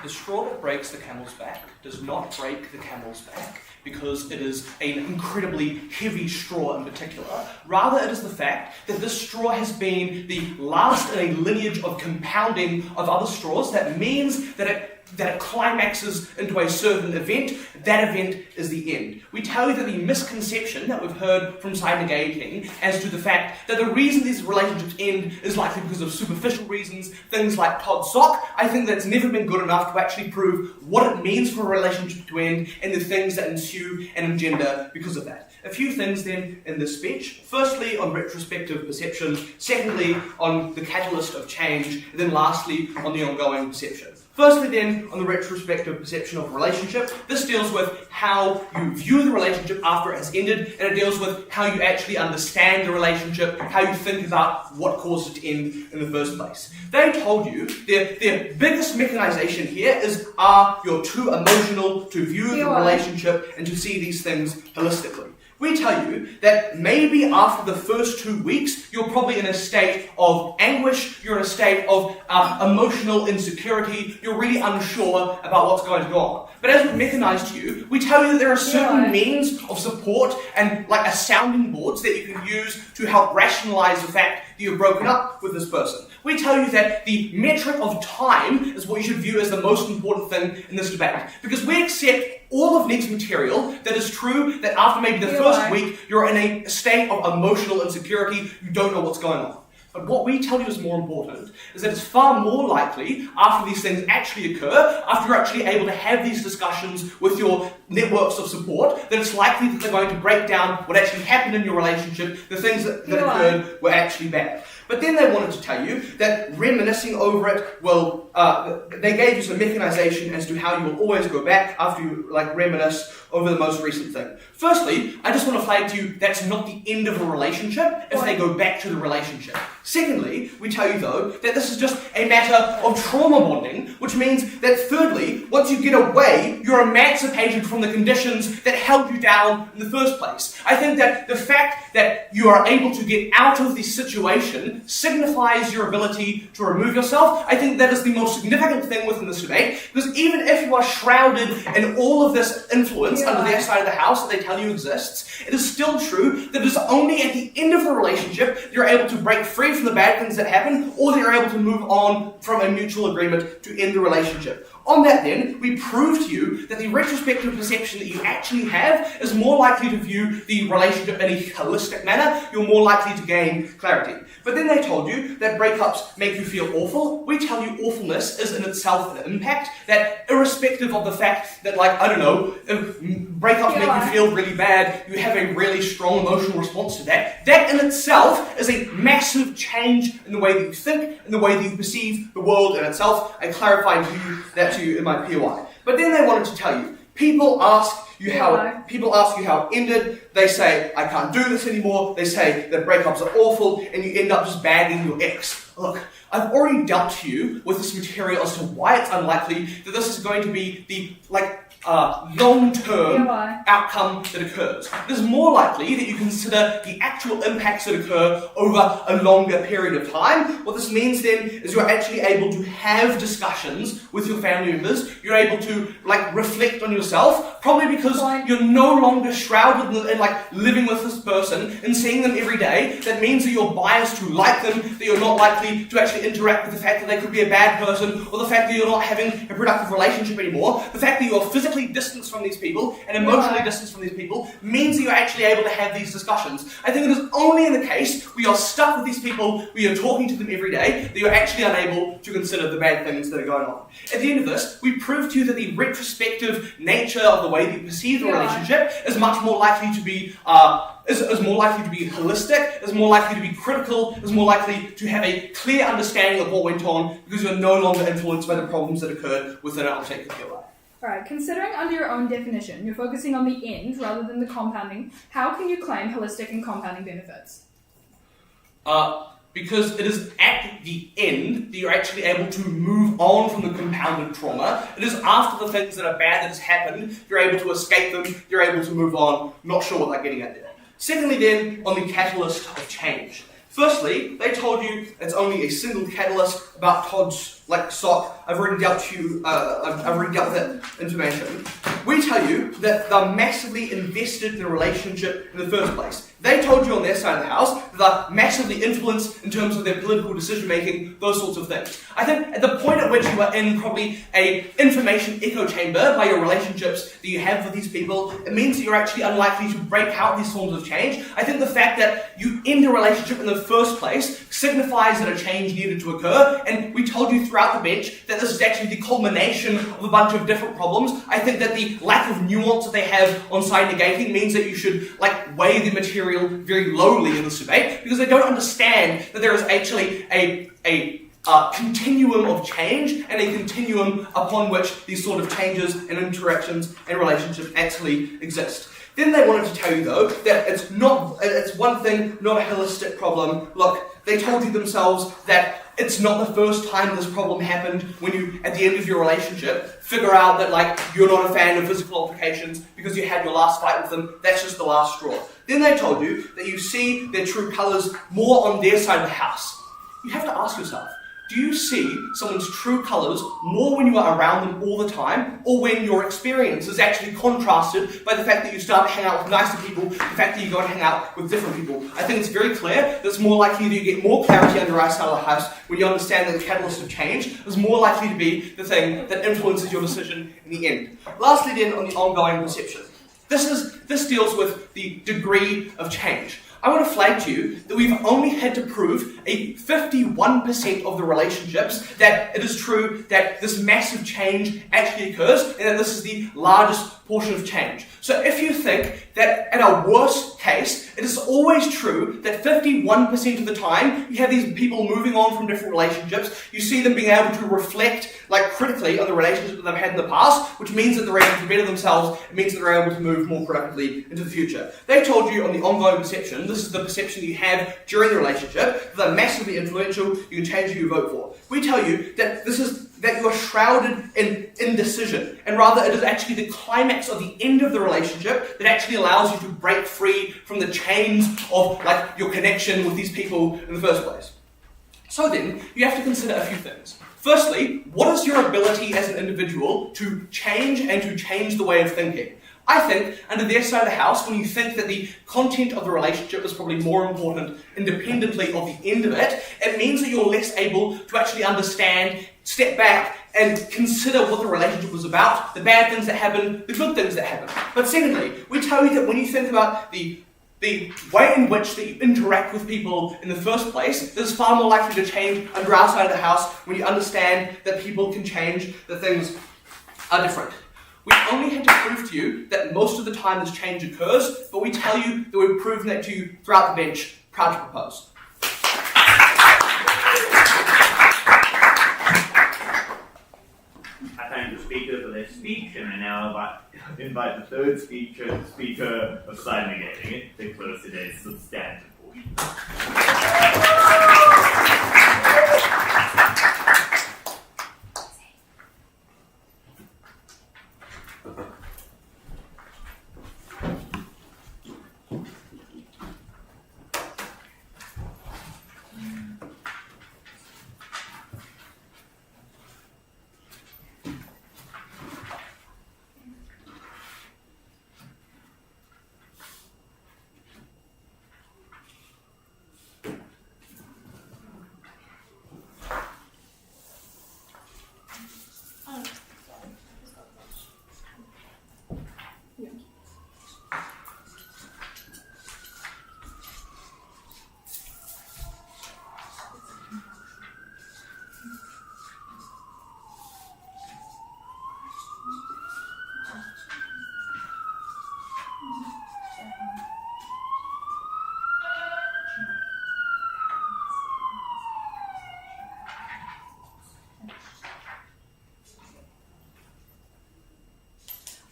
The straw that breaks the camel's back does not break the camel's back because it is an incredibly heavy straw in particular. Rather, it is the fact that this straw has been the last in a lineage of compounding of other straws. That means that it climaxes into a certain event. That event is the end. We tell you that the misconception that we've heard from side negating as to the fact that the reason these relationships end is likely because of superficial reasons, things like Todd Sock, I think that's never been good enough to actually prove what it means for a relationship to end and the things that ensue and engender because of that. A few things then in this speech. Firstly, on retrospective perception. Secondly, on the catalyst of change. And then lastly, on the ongoing perception. Firstly then, on the retrospective perception of a relationship, this deals with how you view the relationship after it has ended, and it deals with how you actually understand the relationship, how you think about what caused it to end in the first place. They told you their biggest mechanization here you're too emotional to view the relationship and to see these things holistically. We tell you that maybe after the first 2 weeks, you're probably in a state of anguish, you're in a state of emotional insecurity, you're really unsure about what's going to go on. But as we've mechanized you, we tell you that there are certain means of support and like sounding boards that you can use to help rationalize the fact that you've broken up with this person. We tell you that the metric of time is what you should view as the most important thing in this debate. Because we accept all of Nick's material that is true that after maybe the first week, you're in a state of emotional insecurity, you don't know what's going on. But what we tell you is more important is that it's far more likely after these things actually occur, after you're actually able to have these discussions with your networks of support, that it's likely that they're going to break down what actually happened in your relationship, the things that occurred were actually bad. But then they wanted to tell you that reminiscing over it will, they gave you some mechanization as to how you will always go back after you reminisce over the most recent thing. Firstly, I just want to flag to you that's not the end of a relationship if they go back to the relationship. Secondly, we tell you though that this is just a matter of trauma bonding, which means that thirdly, once you get away, you're emancipated from the conditions that held you down in the first place. I think that the fact that you are able to get out of this situation signifies your ability to remove yourself. I think that is the most significant thing within this debate, because even if you are shrouded in all of this influence under their side of the house that they tell you exists, it is still true that it is only at the end of the relationship that you're able to break free from the bad things that happen, or that you're able to move on from a mutual agreement to end the relationship. On that then, we prove to you that the retrospective perception that you actually have is more likely to view the relationship in a holistic manner. You're more likely to gain clarity. But then they told you that breakups make you feel awful. We tell you awfulness is in itself an impact, that irrespective of the fact that, if breakups make you feel really bad, you have a really strong emotional response to that. That in itself is a massive change in the way that you think, in the way that you perceive the world in itself. I clarified that to you in my POI. But then they wanted to tell you, people ask you how it ended. They say, I can't do this anymore. They say that breakups are awful, and you end up just bagging your ex. Look, I've already dealt to you with this material as to why it's unlikely that this is going to be the long-term outcome that occurs. It is more likely that you consider the actual impacts that occur over a longer period of time. What this means then is you're actually able to have discussions with your family members. You're able to reflect on yourself, probably because you're no longer shrouded in living with this person and seeing them every day. That means that you're biased to like them, that you're not likely to actually interact with the fact that they could be a bad person, or the fact that you're not having a productive relationship anymore. The fact that you're physically distanced from these people and emotionally distanced from these people means that you're actually able to have these discussions. I think it is only in the case where you're stuck with these people, where you're talking to them every day, that you're actually unable to consider the bad things that are going on. At the end of this, we prove to you that the retrospective nature of the way that you perceive the relationship is much more likely to be is more likely to be holistic, is more likely to be critical, is more likely to have a clear understanding of what went on, because you're no longer influenced by the problems that occurred within our particular life. Alright, considering under your own definition, you're focusing on the end rather than the compounding, how can you claim holistic and compounding benefits? Because it is at the end that you're actually able to move on from the compounded trauma. It is after the things that are bad that has happened, you're able to escape them, you're able to move on. Not sure what they're getting at there. Secondly then, on the catalyst of change. Firstly, they told you it's only a single catalyst about Todd's sock. I've already dealt with that information. We tell you that they're massively invested in the relationship in the first place. They told you on their side of the house that they're massively influenced in terms of their political decision making, those sorts of things. I think at the point at which you are in probably a information echo chamber by your relationships that you have with these people, it means that you're actually unlikely to break out these forms of change. I think the fact that you end a relationship in the first place signifies that a change needed to occur, and we told you throughout the bench that this is actually the culmination of a bunch of different problems. I think that the lack of nuance that they have on side negating means that you should weigh the material very lowly in this debate, because they don't understand that there is actually a continuum of change and a continuum upon which these sort of changes and interactions and relationships actually exist. Then they wanted to tell you though that it's one thing, not a holistic problem. Look, they told you themselves that it's not the first time this problem happened when you, at the end of your relationship, figure out that like you're not a fan of physical altercations because you had your last fight with them. That's just the last straw. Then they told you that you see their true colours more on their side of the house. You have to ask yourself, do you see someone's true colours more when you are around them all the time, or when your experience is actually contrasted by the fact that you start to hang out with nicer people, the fact that you go and hang out with different people? I think it's very clear that it's more likely that you get more clarity on the right side of the house when you understand that the catalyst of change is more likely to be the thing that influences your decision in the end. Lastly then, on the ongoing perception. This deals with the degree of change. I want to flag to you that we've only had to prove a 51% of the relationships that it is true that this massive change actually occurs and that this is the largest portion of change. So if you think that at our worst case, it is always true that 51% of the time you have these people moving on from different relationships, you see them being able to reflect critically on the relationship that they've had in the past, which means that they're able to better themselves, it means that they're able to move more productively into the future. They told you on the ongoing perception, this is the perception that you have during the relationship, that they're massively influential, you can change who you vote for. We tell you that that you are shrouded in indecision, and rather it is actually the climax of the end of the relationship that actually allows you to break free from the chains of your connection with these people in the first place. So then, you have to consider a few things. Firstly, what is your ability as an individual to change and to change the way of thinking? I think, under their side of the house, when you think that the content of the relationship is probably more important independently of the end of it, it means that you're less able to actually understand, step back, and consider what the relationship was about, the bad things that happen, the good things that happen. But secondly, we tell you that when you think about the way in which that you interact with people in the first place, this is far more likely to change under our side of the house when you understand that people can change, that things are different. We only had to prove to you that most of the time this change occurs, but we tell you that we've proven that to you throughout the bench. Proud to propose. I thank the speaker for their speech, and I now invite the third speaker of side negating it, to close today's substantive portion.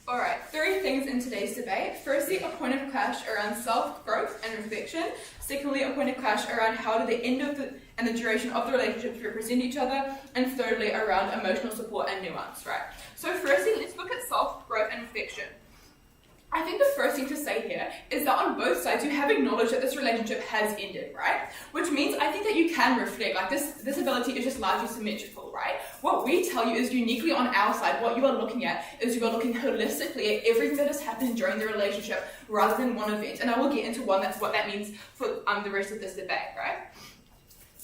Alright, three things in today's debate. Firstly, a point of clash around self-growth and reflection. Secondly, a point of clash around how do the end of and the duration of the relationships represent each other. And thirdly, around emotional support and nuance, right? So firstly, let's look at self-growth and reflection. I think the first thing to say here is that on both sides you have acknowledged that this relationship has ended, right? Which means I think that you can reflect, this ability is just largely symmetrical, right? What we tell you is uniquely on our side, what you are looking at is you are looking holistically at everything that has happened during the relationship rather than one event. And I will get into what that means for the rest of this debate, right?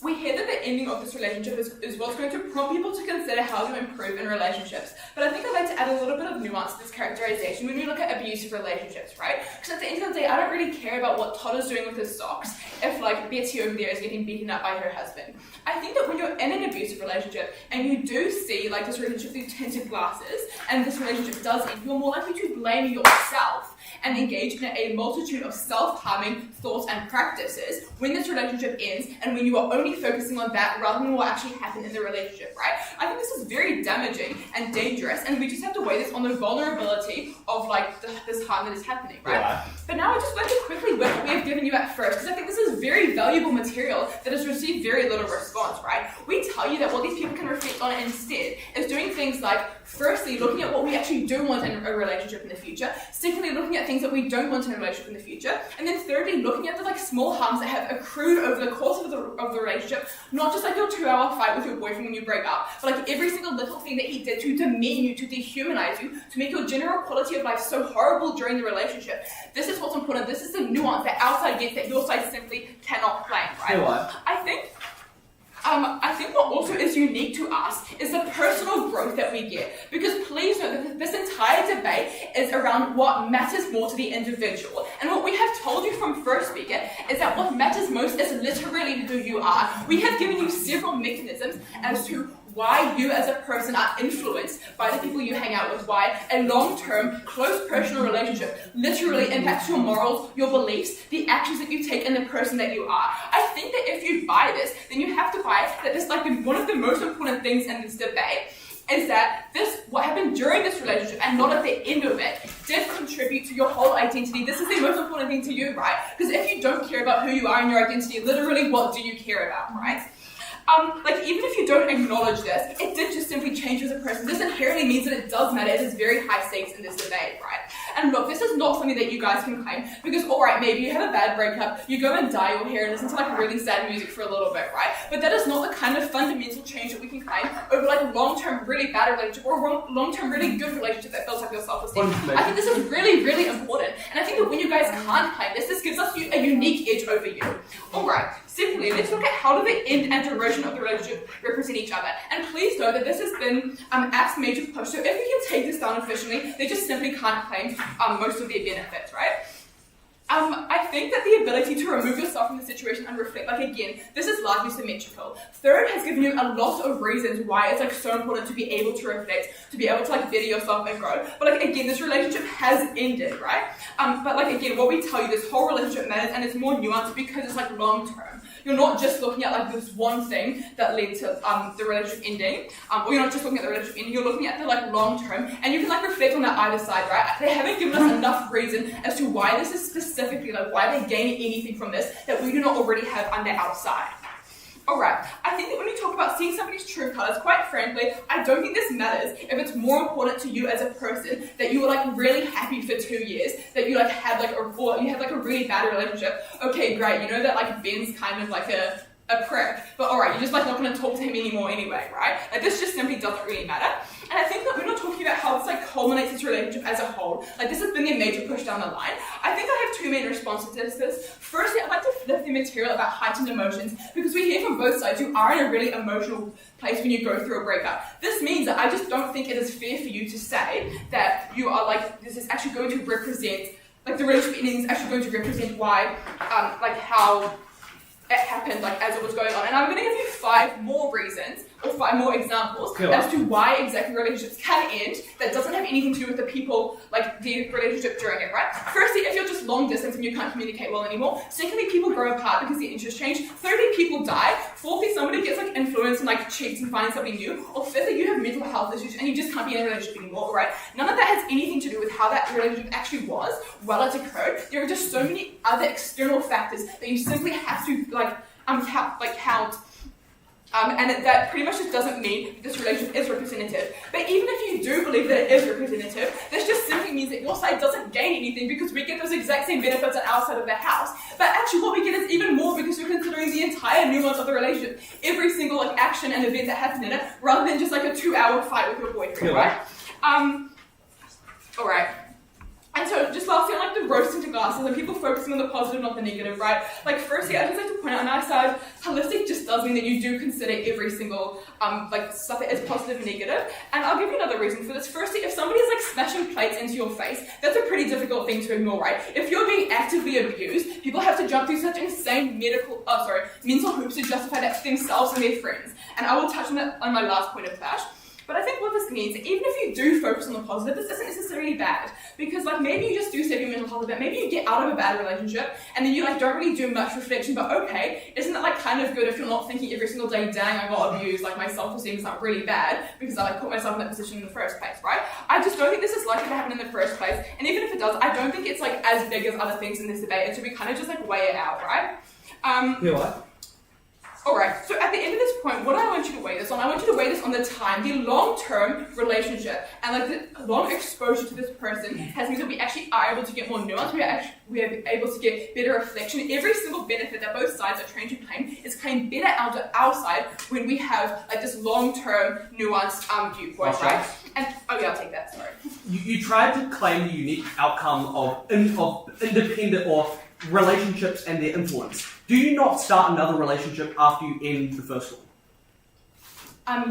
We hear that the ending of this relationship is what's going to prompt people to consider how to improve in relationships. But I think I'd like to add a little bit of nuance to this characterization when we look at abusive relationships, right? Because at the end of the day, I don't really care about what Todd is doing with his socks if, Betty over there is getting beaten up by her husband. I think that when you're in an abusive relationship and you do see, this relationship through tinted glasses and this relationship does end, you're more likely to blame yourself and engage in a multitude of self-harming thoughts and practices when this relationship ends and when you are only focusing on that rather than what actually happened in the relationship, right? I think this is very damaging and dangerous, and we just have to weigh this on the vulnerability of like this harm that is happening, right? Yeah. But now I'd just like to quickly whip what we have given you at first, because I think this is very valuable material that has received very little response, right? We tell you that what these people can reflect on instead is doing things like, firstly, looking at what we actually do want in a relationship in the future, secondly, looking at things that we don't want in a relationship in the future, and then thirdly, looking at the like small harms that have accrued over the course of the relationship, not just like your 2-hour fight with your boyfriend when you break up, but like every single little thing that he did to demean you, to dehumanize you, to make your general quality of life so horrible during the relationship. This is what's important. This is the nuance that our side gets that your side simply cannot claim, right? You know what? I think what also is unique to us is the personal growth that we get. Because please note that this entire debate is around what matters more to the individual. And what we have told you from first speaker is that what matters most is literally who you are. We have given you several mechanisms as to why you as a person are influenced by the people you hang out with, why a long-term, close personal relationship literally impacts your morals, your beliefs, the actions that you take, and the person that you are. I think that if you buy this, then you have to buy that this like one of the most important things in this debate is that what happened during this relationship and not at the end of it did contribute to your whole identity. This is the most important thing to you, right? Because if you don't care about who you are and your identity, literally what do you care about, right? Like even if you don't acknowledge this, it did just simply change you as a person. This inherently means that it does matter. It is very high stakes in this debate, right? And look, this is not something that you guys can claim because, alright, maybe you have a bad breakup, you go and dye your hair and listen to like really sad music for a little bit, right? But that is not the kind of fundamental change that we can claim over like a long-term really bad relationship or a long-term really good relationship that builds up your self-esteem. I think this is really, really important. And I think that when you guys can't claim this gives us a unique edge over you. Alright, simply, let's look at how do the end and duration of the relationship represent each other. And please know that this has been App's major push. So if we can take this down efficiently, they just simply can't claim most of their benefits, right? I think that the ability to remove yourself from the situation and reflect, like again, this is largely symmetrical. Third has given you a lot of reasons why it's like so important to be able to reflect, to be able to like better yourself and grow. But like again, this relationship has ended, right? But like again, what we tell you, this whole relationship matters and it's more nuanced because it's like long term. You're not just looking at like this one thing that led to the relationship ending, or you're not just looking at the relationship ending, you're looking at the like long term, and you can like reflect on that either side, right? They haven't given us enough reason as to why this is specifically, like why they gain anything from this that we do not already have on the outside. Alright, I think that when we talk about seeing somebody's true colours, quite frankly, I don't think this matters if it's more important to you as a person that you were like really happy for 2 years, that you like had like you had like a really bad relationship. Okay, great, you know that like Ben's kind of like a prick, but alright, you're just like not going to talk to him anymore anyway, right? Like this just simply doesn't really matter. And I think that we're not talking about how this like culminates this relationship as a whole. Like this has been a major push down the line. I think I have two main responses to this. Firstly, I'd like to flip the material about heightened emotions because we hear from both sides you are in a really emotional place when you go through a breakup. This means that I just don't think it is fair for you to say that you are like, this is actually going to represent, like the relationship ending is actually going to represent why, like how it happened like as it was going on. And I'm going to give you 5 more reasons or 5 more examples as to why exactly relationships can end that doesn't have anything to do with the people, like the relationship during it, right? Firstly, if you're just long distance and you can't communicate well anymore. Secondly, people grow apart because their interests change. Thirdly, people die. Fourthly, somebody gets like influenced and like cheats and finds something new. Or fifthly, you have mental health issues and you just can't be in a relationship anymore, right? None of that has anything to do with how that relationship actually was while it occurred. There are just so many other external factors that you simply have to count. And that pretty much just doesn't mean that this relationship is representative. But even if you do believe that it is representative, this just simply means that your side doesn't gain anything because we get those exact same benefits on our side of the house. But actually what we get is even more because you're considering the entire nuance of the relationship. Every single like action and event that happened in it, rather than just like a 2-hour fight with your boyfriend, right? Alright. And so just lastly on like the roasting to glasses and people focusing on the positive, not the negative, right? Like firstly, I'd just like to point out on our side, holistic just does mean that you do consider every single like stuff that is positive and negative. And I'll give you another reason for this. Firstly, if somebody is like smashing plates into your face, that's a pretty difficult thing to ignore, right? If you're being actively abused, people have to jump through such insane mental hoops to justify that to themselves and their friends. And I will touch on that on my last point of clash. But I think what this means, even if you do focus on the positive, this isn't necessarily bad. Because like maybe you just do save your mental health a bit, maybe you get out of a bad relationship and then you like don't really do much reflection, but okay, isn't it like kind of good if you're not thinking every single day, dang, I got abused, like my self-esteem is like really bad because I like put myself in that position in the first place, right? I just don't think this is likely to happen in the first place, and even if it does, I don't think it's like as big as other things in this debate, and so we kind of just like weigh it out, right? Yeah, what? Alright, so at the end of this point, what I want you to weigh this on, I want you to weigh this on the time, the long-term relationship, and like the long exposure to this person has meant that we actually are able to get more nuance, we are able to get better reflection. Every single benefit that both sides are trying to claim is claimed better out of our side when we have like this long-term nuanced viewpoint, right? And oh yeah, I'll take that, sorry. You tried to claim the unique outcome of independent of relationships and their influence. Do you not start another relationship after you end the first one?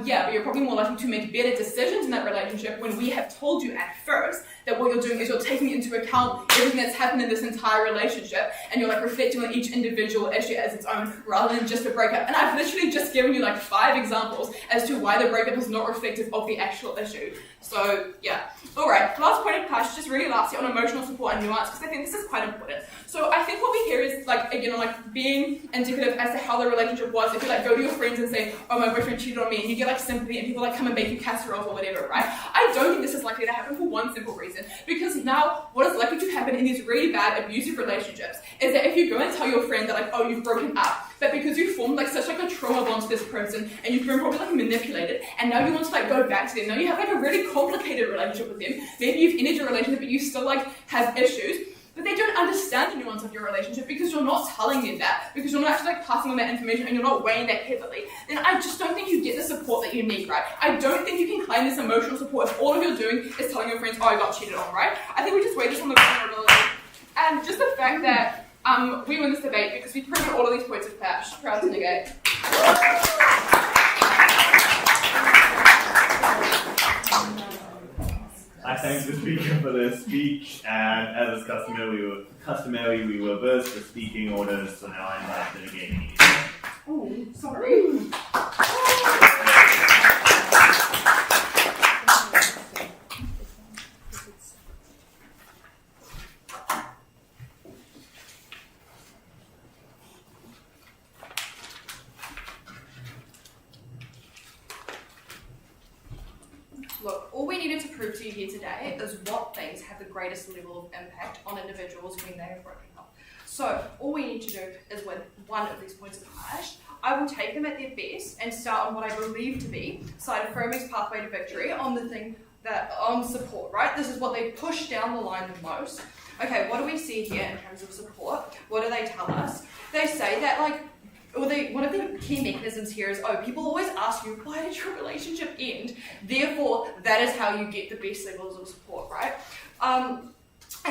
Yeah, but you're probably more likely to make better decisions in that relationship when we have told you at first that what you're doing is you're taking into account everything that's happened in this entire relationship and you're like reflecting on each individual issue as its own rather than just a breakup. And I've literally just given you like 5 examples as to why the breakup is not reflective of the actual issue. So yeah. Alright, last point of clash, just really lastly on emotional support and nuance, because I think this is quite important. So I think what we hear is like, again, like being indicative as to how the relationship was. If you like go to your friends and say, oh, my boyfriend cheated on me, and you get like sympathy and people like come and bake you casseroles or whatever, right? I don't think this is likely to happen for one simple reason. Because now what is likely to happen in these really bad abusive relationships is that if you go and tell your friend that like, oh, you've broken up, but because you formed like such like a trauma bond to this person and you've been probably like manipulated and now you want to like go back to them, now you have like a really complicated relationship with them, maybe you've ended your relationship but you still like have issues, but they don't understand the nuance of your relationship because you're not telling them that, because you're not actually like passing on that information and you're not weighing that heavily, then I just don't think you get the support that you need, right? I don't think you can claim this emotional support if all you're doing is telling your friends, oh, I got cheated on, right? I think we just weigh this on the vulnerability and just the fact that we win this debate because we've proven all of these points of clash. Proud to negate. I thank the speaker for their speech, and as is customary, we reversed the speaking orders, so now I invite the negating. Oh, sorry. Look, all we needed to prove to you here today is what things have the greatest level of impact on individuals when they are broken up. So, all we need to do is with one of these points of clash, I will take them at their best and start on what I believe to be side affirming's pathway to victory on the thing that, on support, right? This is what they push down the line the most. Okay, what do we see here in terms of support? What do they tell us? They say that, like, one of the key mechanisms here is, oh, people always ask you, why did your relationship end? Therefore, that is how you get the best levels of support, right? And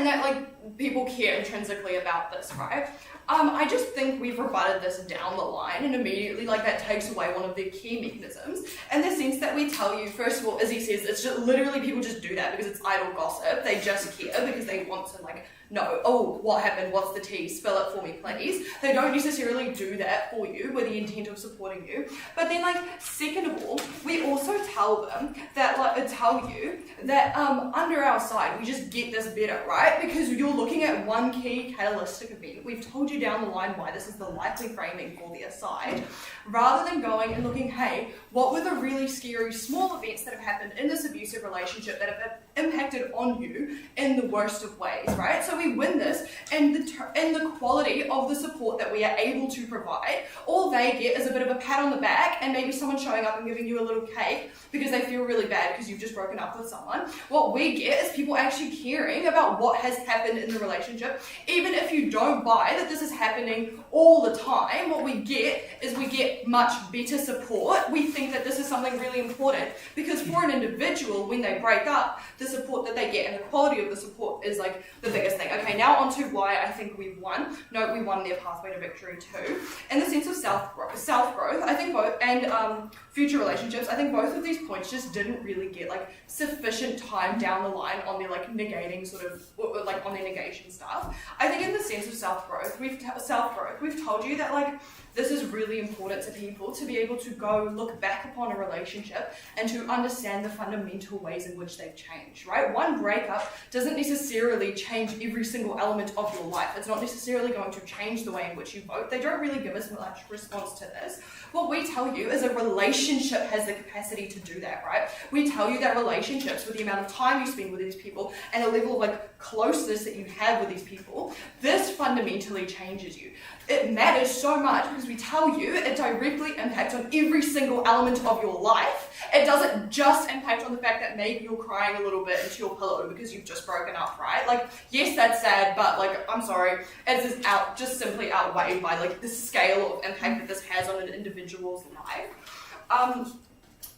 that, like, people care intrinsically about this, right? I just think we've rebutted this down the line and immediately, like, that takes away one of the key mechanisms in the sense that we tell you, first of all, as he says, it's just literally people just do that because it's idle gossip. They just care because they want to, like, know, oh, what happened? What's the tea? Spill it for me, please. They don't necessarily do that for you with the intent of supporting you. But then, like, second of all, we also tell them that, like, tell you that under our side, we just get this better, right? Because you're looking at one key catalytic event. We've told you down the line why this is the likely framing for their side, rather than going and looking, hey, what were the really scary small events that have happened in this abusive relationship that have impacted on you in the worst of ways, right? So we win this, and the quality of the support that we are able to provide, all they get is a bit of a pat on the back and maybe someone showing up and giving you a little cake because they feel really bad because you've just broken up with someone. What we get is people actually caring about what has happened in the relationship. Even if you don't buy that this is happening all the time, what we get is we get much better support. We think that this is something really important because for an individual, when they break up, the support that they get and the quality of the support is like the biggest thing. Okay, now on to why I think we've won. No, we won their pathway to victory too. In the sense of self-growth, I think both, and future relationships, I think both of these points just didn't really get like sufficient time down the line on their like negating sort of, or, like on their negation stuff. I think in the sense of self-growth, we've told you that like this is really important to people to be able to go look back upon a relationship and to understand the fundamental ways in which they've changed, right? One breakup doesn't necessarily change every single element of your life. It's not necessarily going to change the way in which you vote. They don't really give us much response to this. What we tell you is a relationship has the capacity to do that, right? We tell you that relationships, with the amount of time you spend with these people and the level of like closeness that you have with these people, this fundamentally changes you. It matters so much because we tell you it directly impacts on every single element of your life. It doesn't just impact on the fact that maybe you're crying a little bit into your pillow because you've just broken up, right? Like, yes, that's sad, but like, I'm sorry, it's just simply outweighed by like the scale of impact that this has on an individual's life.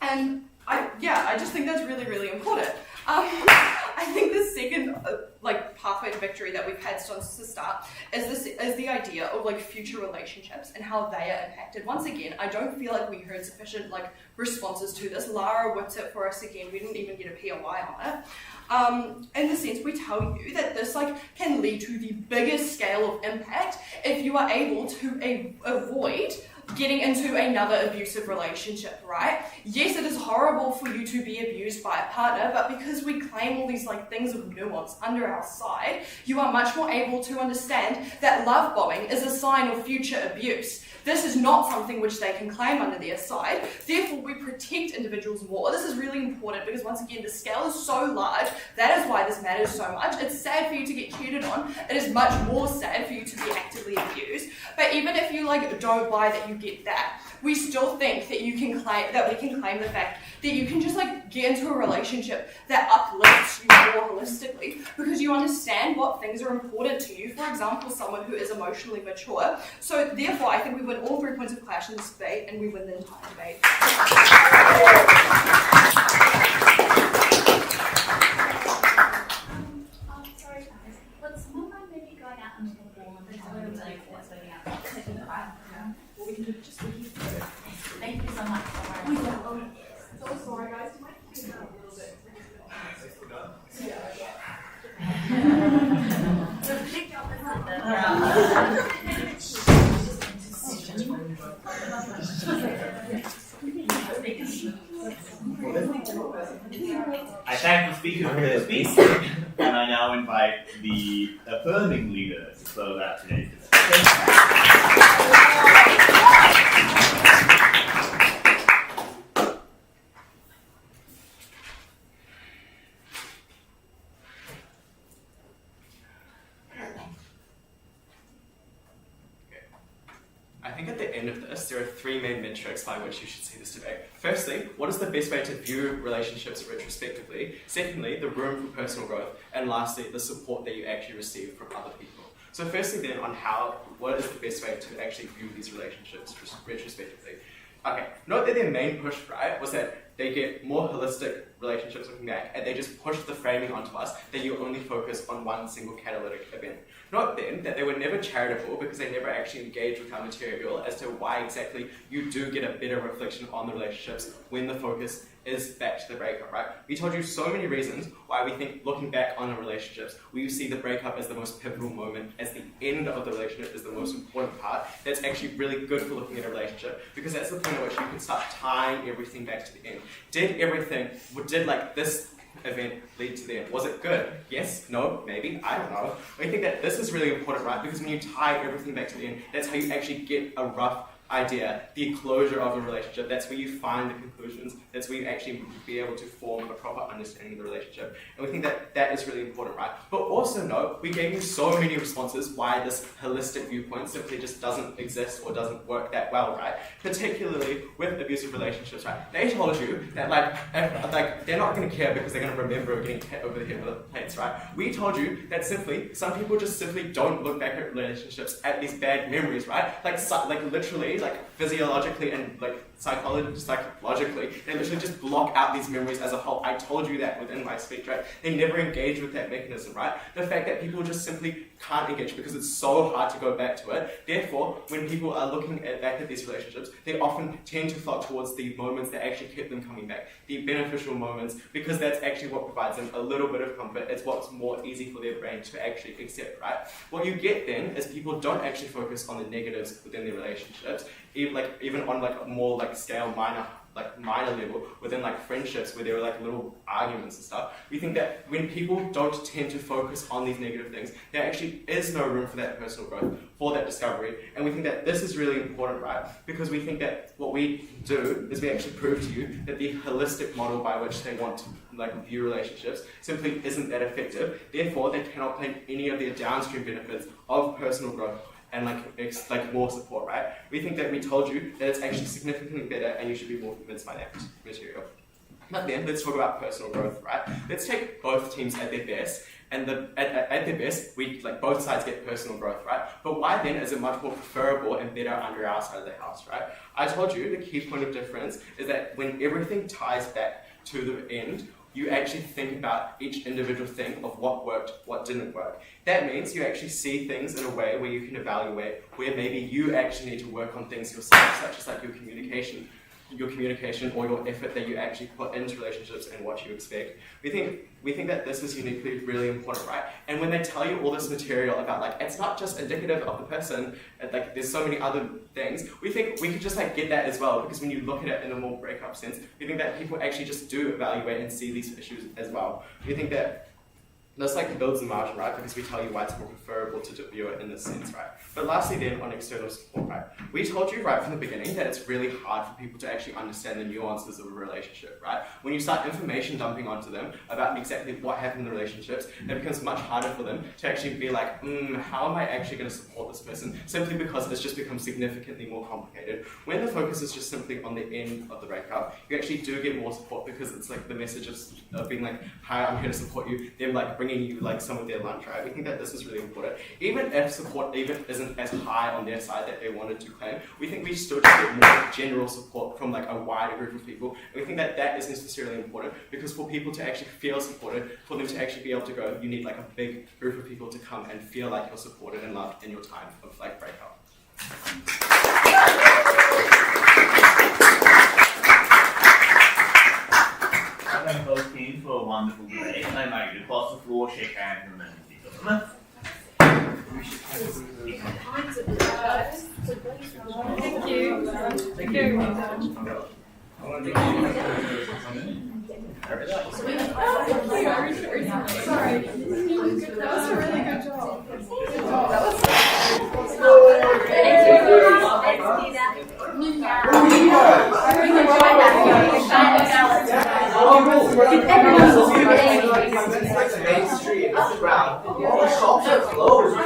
And I just think that's really, really important. I think the second pathway to victory that we've had since the start is the idea of like future relationships and how they are impacted. Once again, I don't feel like we heard sufficient like responses to this. Lara whipped it for us again. We didn't even get a POI on it. In the sense, we tell you that this like can lead to the biggest scale of impact if you are able to avoid getting into another abusive relationship, right? Yes, it is horrible for you to be abused by a partner, but because we claim all these like things of nuance under our side, you are much more able to understand that love bombing is a sign of future abuse. This is not something which they can claim under their side. Therefore, we protect individuals more. This is really important because once again, the scale is so large. That is why this matters so much. It's sad for you to get cheated on. It is much more sad for you to be actively abused. But even if you like don't buy that you get that, we still think that we can claim the fact that you can just like get into a relationship that uplifts you more holistically because you understand what things are important to you. For example, someone who is emotionally mature. So therefore, I think we win all 3 points of clash in this debate and we win the entire debate. Sorry guys, would someone mind maybe going out into the hall and just a little bit what's going out? Well, we can do just Thank you so much. So sorry guys, do you mind taking that a little bit? I thank the speaker for their speech, and I now invite the affirming leader to close out today's discussion. I think at the end of this, there are 3 main metrics by which you should see this debate. Firstly, what is the best way to view relationships retrospectively? Secondly, the room for personal growth. And lastly, the support that you actually receive from other people. So firstly then on what is the best way to actually view these relationships retrospectively? Okay, note that their main push, right, was that they get more holistic relationships looking back, and they just push the framing onto us that you only focus on one single catalytic event. Note then that they were never charitable because they never actually engaged with our material as to why exactly you do get a better reflection on the relationships when the focus is back to the breakup, right? We told you so many reasons why we think looking back on the relationships, we see the breakup as the most pivotal moment, as the end of the relationship is the most important part. That's actually really good for looking at a relationship because that's the point at which you can start tying everything back to the end. Did this event lead to the end? Was it good? Yes? No? Maybe? I don't know. I think that this is really important, right? Because when you tie everything back to the end, that's how you actually get a rough idea, the closure of a relationship. That's where you find the conclusions. That's where you actually be able to form a proper understanding of the relationship. And we think that that is really important, right? But also note, we gave you so many responses why this holistic viewpoint simply just doesn't exist or doesn't work that well, right? Particularly with abusive relationships, right? They told you that they're not going to care because they're going to remember getting hit over the head with a plates, right? We told you that some people just simply don't look back at relationships at these bad memories, right? Like literally, like physiologically and like psychologically, they literally just block out these memories as a whole. I told you that within my speech, right? They never engage with that mechanism, right? The fact that people just simply can't engage because it's so hard to go back to it. Therefore, when people are looking back at these relationships, they often tend to flock towards the moments that actually kept them coming back, the beneficial moments, because that's actually what provides them a little bit of comfort. It's what's more easy for their brain to actually accept, right? What you get then is people don't actually focus on the negatives within their relationships, even on like a more like scale minor level within like friendships where there are like little arguments and stuff. We think that when people don't tend to focus on these negative things, there actually is no room for that personal growth, for that discovery. And we think that this is really important, right? Because we think that what we do is we actually prove to you that the holistic model by which they want to like view relationships simply isn't that effective. Therefore, they cannot claim any of the downstream benefits of personal growth and like more support, right? We think that we told you that it's actually significantly better and you should be more convinced by that material. But then let's talk about personal growth, right? Let's take both teams at their best, and at their best, we like both sides get personal growth, right? But why then is it much more preferable and better under our side of the house, right? I told you the key point of difference is that when everything ties back to the end, you actually think about each individual thing of what worked, what didn't work. That means you actually see things in a way where you can evaluate where maybe you actually need to work on things yourself, such as like your communication or your effort that you actually put into relationships and what you expect. We think that this is uniquely really important, right? And when they tell you all this material about like it's not just indicative of the person, and like there's so many other things, we think we could just like get that as well, because when you look at it in a more breakup sense, we think that people actually just do evaluate and see these issues as well. We think that this like builds the margin, right? Because we tell you why it's more preferable to view it in this sense, right? But lastly then, on external support, right? We told you right from the beginning that it's really hard for people to actually understand the nuances of a relationship, right? When you start information dumping onto them about exactly what happened in the relationships, it becomes much harder for them to actually be like, how am I actually going to support this person? Simply because it's just become significantly more complicated. When the focus is just simply on the end of the breakup, you actually do get more support, because it's like the message of being like, hi, I'm here to support you, them like bringing you like some of their lunch, right? We think that this is really important. Even if support even isn't as high on their side that they wanted to claim, we think we still just get more general support from like a wider group of people. And we think that that is necessarily important, because for people to actually feel supported, for them to actually be able to go, you need like a big group of people to come and feel like you're supported and loved in your time of like breakup. I thank both teams for a wonderful debate, and I invite you to cross the floor, shake hands, and then speak to them. Thank you. Thank you very much. Sorry. That was a really good job. Main Street, it's around. All the shops are closed.